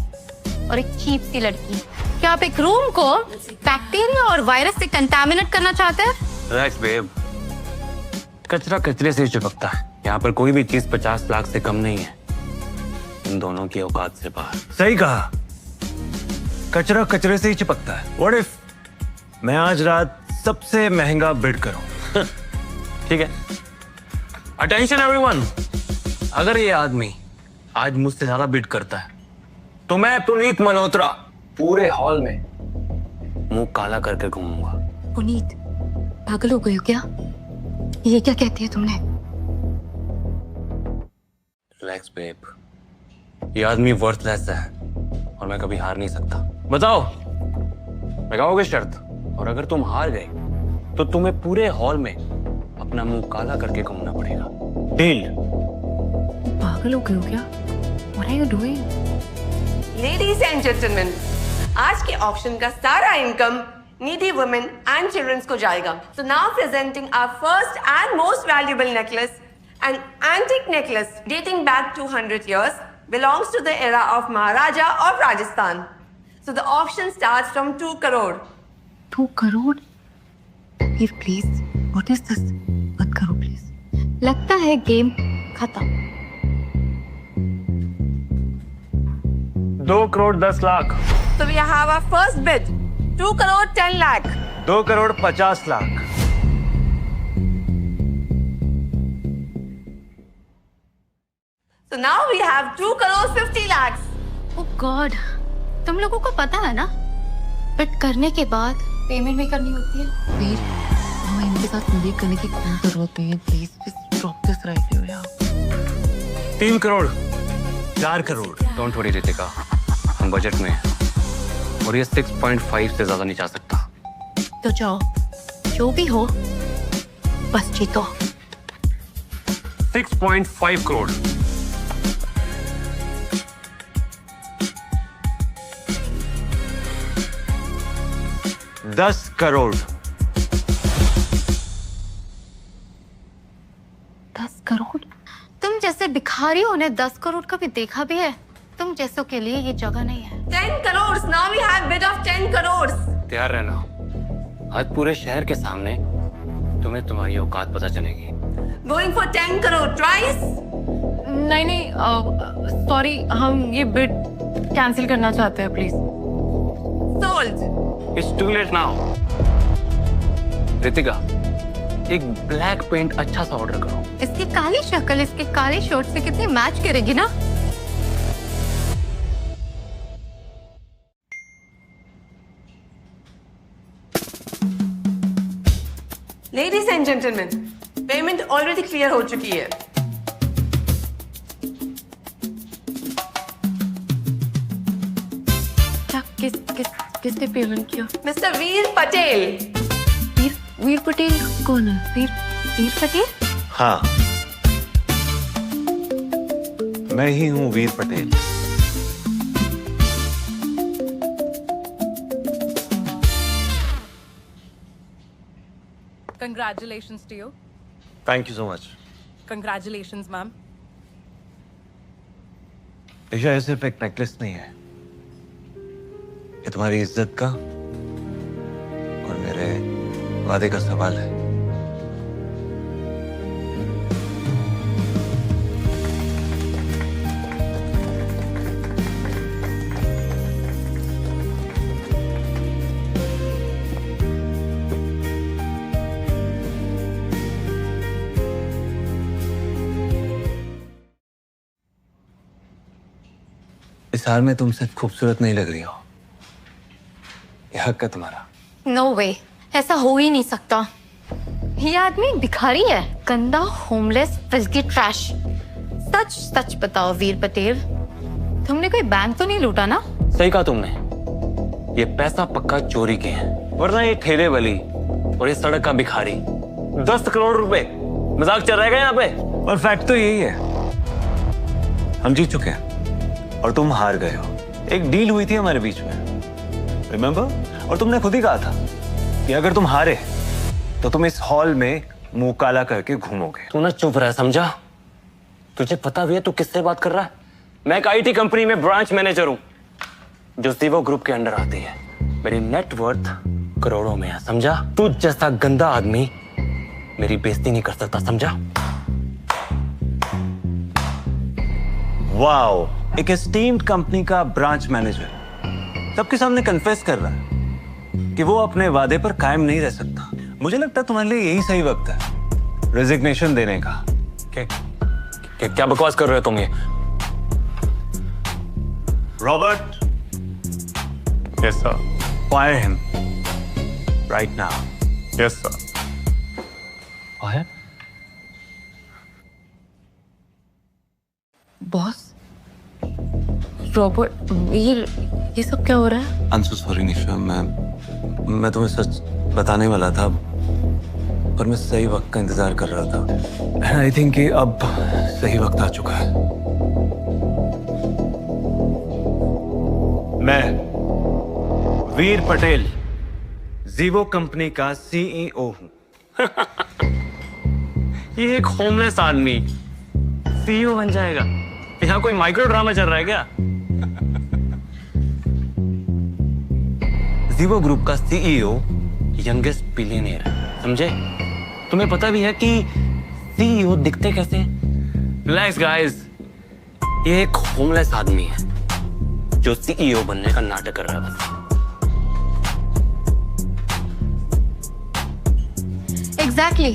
और एक चीप सी लड़की। क्या आप एक रूम को बैक्टीरिया और वायरस से कंटामिनेट करना चाहते हैं? रिलैक्स बेब, कचरा कचरे से चिपकता है। यहाँ पर कोई भी चीज 50 लाख से कम नहीं है, इन दोनों की औकात से बाहर। सही कहा, कचरा कचरे से ही चिपकता है। व्हाट इफ मैं आज रात सबसे महंगा बिड करूं? ठीक है, अटेंशन एवरीवन, अगर ये आदमी आज मुझसे ज्यादा बिड करता है तो मैं पुनीत मल्होत्रा पूरे हॉल में मुंह काला करके घूमूंगा। पुनीत, पागल हो गई हो क्या? ये क्या कहती है तुमने? रिलैक्स बेब, ये आदमी वर्थलेस है और मैं कभी हार नहीं सकता। बताओ, लगाओगे शर्त? और अगर तुम हार गए तो तुम्हें पूरे हॉल में अपना मुंह काला करके घूमना पड़ेगा। डील? पागल हो गए हो क्या? What are you doing? Ladies and gentlemen, आज के ऑप्शन का सारा income needy women and childrens को जाएगा। So now presenting our first and most valuable necklace, an antique necklace dating back 200 years, belongs to the era of Maharaja of Rajasthan. So the auction starts from 2 crore. 2 crore? Please, what is this? मत करो please. लगता है game खत्म। 2 crore 10 lakh. So we have our first bid, 2 crore 10 lakh. 2 crore 50 lakh. So now we have 2 crore 50 lakhs. Oh God, तुम लोगों को पता है ना, बिड करने के बाद पेमेंट भी करनी होती है। वीर, हमें इनके साथ मिले करने की कोई जरूरत नहीं है। Please drop this right here. 3 crore 4 crore. Don't worry Ritika, हम बजट में हैं और ये 6.5 से ज्यादा नहीं जा सकता। तो जाओ, जो भी हो बस जीतो। 6.5 करोड़। 10 करोड़। 10 करोड़? तुम जैसे भिखारियों ने 10 करोड़ कभी देखा भी है? तुम जैसों के लिए ये जगह नहीं है। 10 crores. Now we have bid of 10 crores. तैयार रहना, आज पूरे शहर के सामने तुम्हें तुम्हारी औकात पता चलेगी। Going for 10 crore twice? नहीं, सॉरी, हम ये बिड कैंसिल करना चाहते हैं, please. Sold. It's too late now. Ritika, एक ब्लैक पेंट अच्छा सा ऑर्डर करो। इसकी काली शक्ल इसके काले शर्ट से कितनी मैच करेगी ना? Ladies and gentlemen, payment already clear हो चुकी है। क्या किसने पेमेंट किया? Mr. वीर पटेल। वीर पटेल कौन है? वीर पटेल? हाँ, मैं ही हूं Veer Patel. Congratulations to you. Thank you so much. Congratulations, ma'am. Isha, ये सिर्फ एक नेकलेस नहीं है, ये तुम्हारी इज्जत का और मेरे वादे का सवाल है। इस हार में तुम सिर्फ खूबसूरत नहीं लग रही हो, ये हक है तुम्हारा। नो वे, ऐसा हो ही नहीं सकता। ये आदमी भिखारी है, गंदा, होमलेस, फिल्थी ट्रैश। सच सच बताओ वीर पटेल, तुमने कोई बैंक तो नहीं लूटा ना? सही कहा तुमने, ये पैसा पक्का चोरी के हैं, वरना ये ठेले वाली और ये सड़क का भिखारी 10 करोड़ रुपए मजाक चल रहा है यहाँ पे। और फैक्ट तो यही है, हम जीत चुके हैं और तुम हार गए हो। एक डील हुई थी हमारे बीच में, रिमेंबर? और तुमने खुद ही कहा था कि अगर तुम हारे तो तुम इस हॉल में मुंह काला करके घूमोगे। तू ना चुप रहा, समझा? तुझे पता भी है तू किससे बात कर रहा है? मैं एक आईटी कंपनी में ब्रांच मैनेजर हूं जो जीवो ग्रुप के अंडर आती है। मेरी नेटवर्थ करोड़ों में है, समझा? तू जैसा गंदा आदमी मेरी बेइज्जती नहीं कर सकता, समझा? वाओ, एक एस्टीम्ड कंपनी का ब्रांच मैनेजर सबके सामने कन्फेस कर रहा है कि वो अपने वादे पर कायम नहीं रह सकता। मुझे लगता है तुम्हारे लिए यही सही वक्त है रेजिग्नेशन देने का। क्या बकवास कर रहे हो तुम ये? Robert, yes sir. Fire him right now. Yes sir. Fire? Boss, Robert, ये सब क्या हो रहा है? आई एम सो सॉरी निशा, मैं तुम्हें सच बताने वाला था पर मैं सही वक्त का इंतजार कर रहा था। एंड आई थिंक कि अब सही वक्त आ चुका है। मैं वीर पटेल जीवो कंपनी का सीईओ हूं। ये एक होमलेस आदमी सीईओ बन जाएगा? यहाँ कोई माइक्रो ड्रामा चल रहा है क्या? जीवो ग्रुप का सीईओ यंगेस्ट बिलियनियर है, समझे? तुम्हें पता भी है कि सीईओ दिखते कैसे? रिलैक्स गाइस, ये एक होमलेस आदमी है जो सीईओ बनने का नाटक कर रहा है बस। एग्जैक्टली।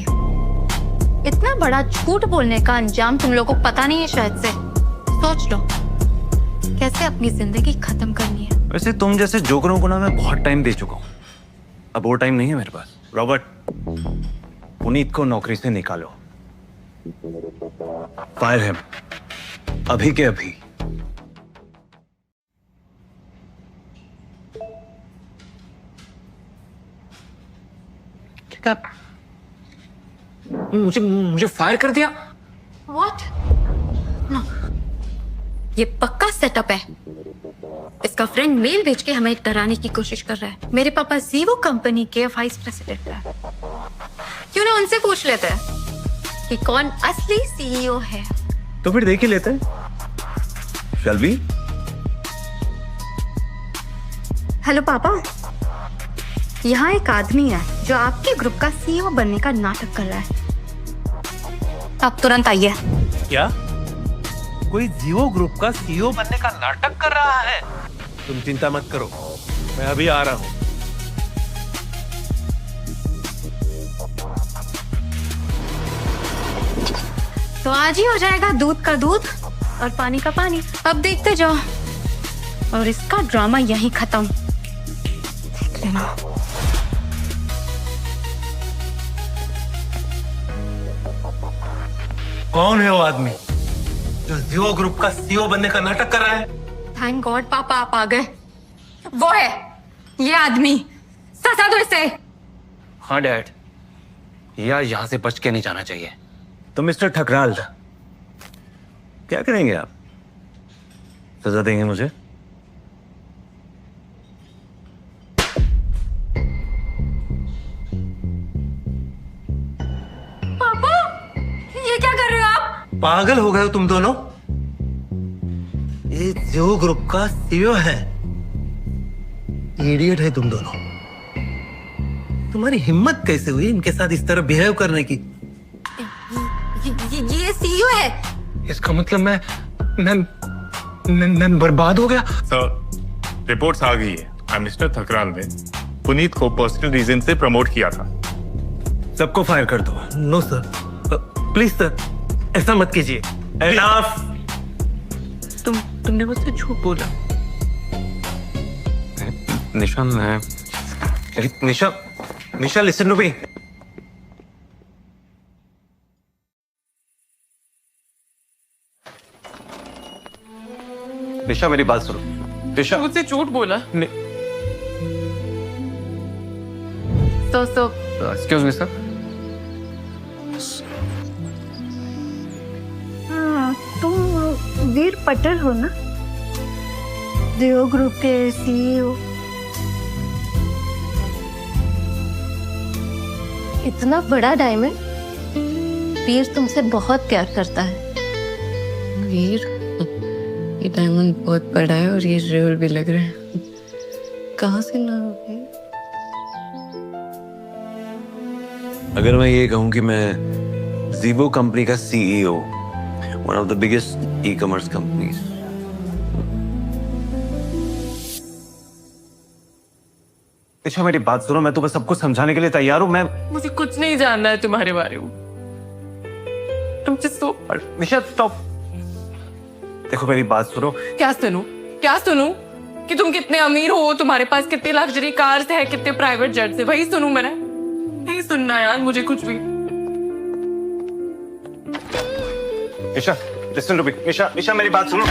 इतना बड़ा झूठ बोलने का अंजाम तुम लोगों को पता नहीं है शायद से। सोच लो कैसे अपनी जिंदगी खत्म करनी है। वैसे तुम जैसे जोकरों को ना मैं बहुत टाइम दे चुका हूं, अब वो टाइम नहीं है मेरे पास। रॉबर्ट, पुनीत को नौकरी से निकालो, फायर हिम अभी के अभी। क्या मुझे फायर कर दिया? What? No. ये पक्का सेटअप है। इसका फ्रेंड मेल भेज के हमें डराने की कोशिश कर रहा है। मेरे पापा जीवो कंपनी के वाइस प्रेसिडेंट है। क्यों ना उनसे पूछ लेते हैं कि कौन असली सीईओ है। तो फिर देख ही लेते हैं। Shall we? हेलो पापा, यहाँ एक आदमी है जो आपके ग्रुप का सीईओ बनने का नाटक कर रहा है। आप तुरंत आइए। क्या कोई जियो ग्रुप का सीईओ बनने का नाटक कर रहा है? तुम चिंता मत करो, मैं अभी आ रहा हूँ। तो आज ही हो जाएगा दूध का दूध और पानी का पानी। अब देखते जाओ और इसका ड्रामा यहीं खत्म। देख लेना। कौन है वो आदमी जो जियो ग्रुप का सीईओ बनने का नाटक कर रहा है? थैंक गॉड पापा आप आ गए। वो है ये आदमी, सजा दो इसे। हाँ डैड, यार यहाँ से बच के नहीं जाना चाहिए। तो मिस्टर ठकराल क्या करेंगे आप? सजा देंगे मुझे? पापा ये क्या कर रहे हो आप? पागल हो गए हो तुम दोनों? ये जियो ग्रुप का सीईओ है। इडियट है तुम दोनों। तुम्हारी हिम्मत कैसे हुई इनके साथ इस तरह बिहेव करने की? ये सीईओ है। इसका मतलब मैं बर्बाद हो गया। सर, रिपोर्ट्स आ गई है। मिस्टर ठकराल ने पुनीत को पर्सनल रीजन से प्रमोट किया था। सबको फायर कर दो। नो सर, प्लीज सर, ऐसा मत कीजिए। तुमने मुझसे झूठ बोला। निशा, मैं निशा लिसन टू मी। निशा मेरी बात सुनो। निशा मुझसे झूठ बोला। तो एक्सक्यूज मी सर। हाँ, तुम वीर पटेल हो ना, जियो ग्रुप के सीईओ। इतना बड़ा डायमंड, वीर तुमसे बहुत प्यार करता है। वीर, ये डायमंड बहुत बड़ा है और ये रियल भी लग रहा है। कहाँ से ना है? अगर मैं ये कहूं कि मैं जीवो कंपनी का CEO, one of the biggest e-commerce companies, Nisha मेरी बात सुनो, मैं तुम्हें सब कुछ समझाने के लिए तैयार हूं। मैं मुझे कुछ नहीं जानना है तुम्हारे बारे में। तुम जिसको निशा स्टॉप। देखो मेरी बात सुनो। क्या सुनूं? क्या सुनूं? कि तुम कितने अमीर हो, तुम्हारे पास कितने लग्जरी कार्स है, कितने प्राइवेट जेट्स है, वही सुनूं मैंने? नहीं सुनना यार मुझे कुछ भी। निशा लिसन टू मी। निशा मेरी बात सुनो।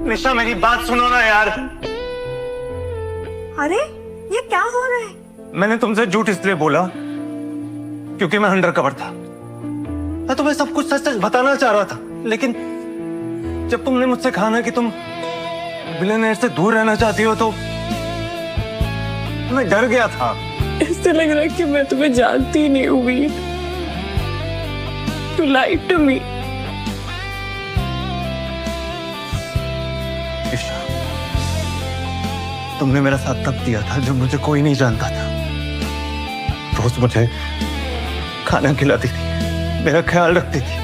निशा मेरी बात सुनो ना यार। अरे ये क्या हो रहा है? मैंने तुमसे झूठ इसलिए बोला क्योंकि मैं अंडर कवर था। मैं तुम्हें सब कुछ सच सच बताना चाह रहा था, लेकिन जब तुमने मुझसे कहा ना कि तुम बिलियनेयर से दूर रहना चाहती हो तो मैं डर गया था। ऐसे लग रहा है कि मैं तुम्हें जानती नहीं हुई। You lied to me. निशा, तुमने मेरा साथ तब दिया था जब मुझे कोई नहीं जानता था। रोज मुझे खाना खिलाती थी, मेरा ख्याल रखती थी।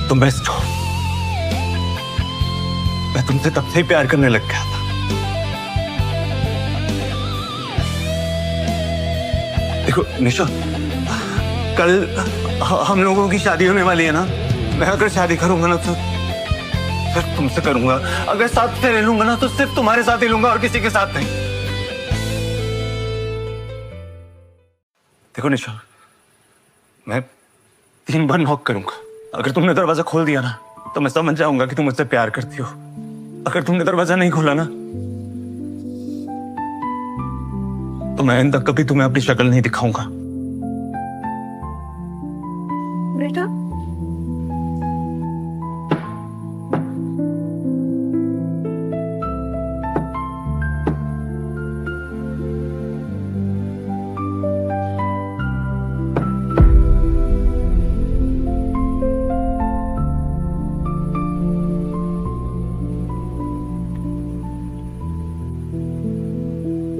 तुम बेस्ट हो। मैं तुमसे तब से ही प्यार करने लग गया था। देखो निशा, कल हम लोगों की शादी होने वाली है ना। मैं अगर शादी करूंगा ना तो सिर्फ तुमसे करूंगा। अगर साथ से रह लूंगा ना तो सिर्फ तुम्हारे साथ ही लूंगा और किसी के साथ नहीं। देखो निशा, मैं 3 बार नॉक करूंगा। अगर तुमने दरवाजा खोल दिया ना तो मैं समझ जाऊंगा कि तुम मुझसे प्यार करती हो। अगर तुमने दरवाजा नहीं खोला ना तो मैं इन तक कभी तुम्हें अपनी शक्ल नहीं दिखाऊंगा। बेटा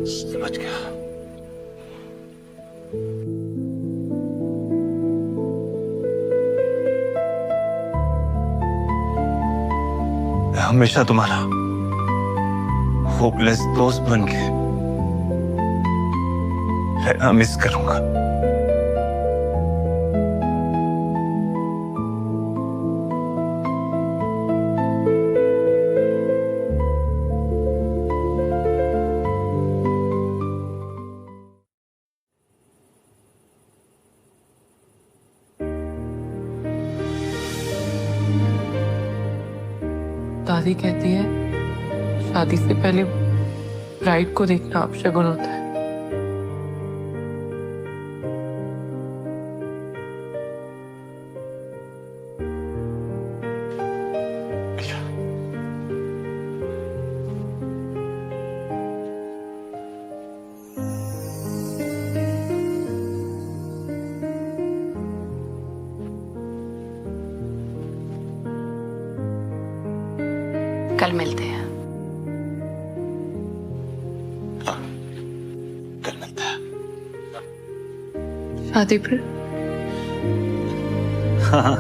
समझ गया। मैं हमेशा तुम्हारा होपलेस दोस्त बन के रहना मिस करूंगा। दादी कहती है शादी से पहले ब्राइड को देखना अपशगुन होता है। कल मिलते हैं। कल मिलते हैं। शादी पर हाँ।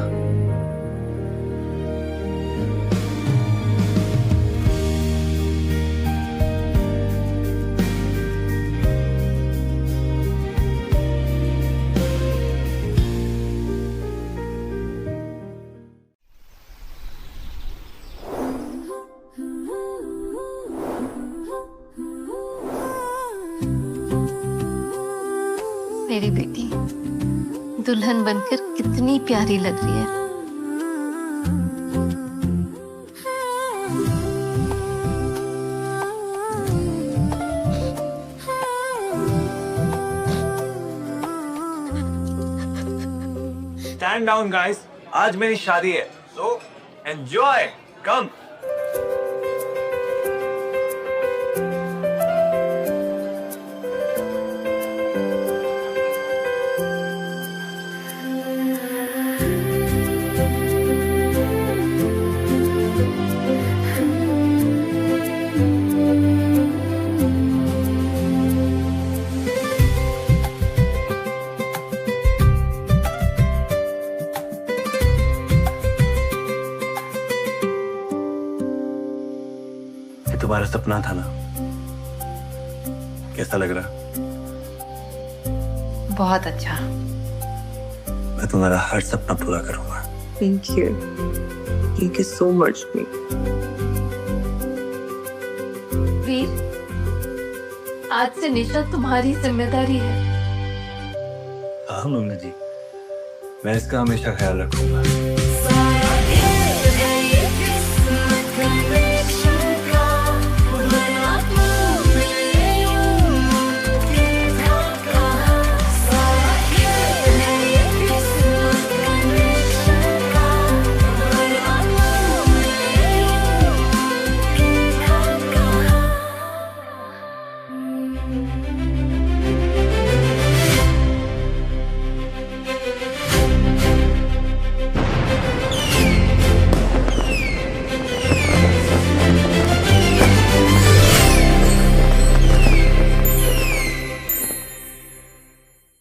मेरी बेटी दुल्हन बनकर कितनी प्यारी लग रही है। स्टैंड डाउन गाइस, आज मेरी शादी है, सो एंजॉय। कम। तुम्हारा सपना था ना, कैसा लग रहा? बहुत अच्छा। मैं तुम्हारा हर सपना पूरा करूंगा। Thank you so much. Veer, आज से निशा तुम्हारी जिम्मेदारी है। हाँ मम्मी जी, मैं इसका हमेशा ख्याल रखूंगा।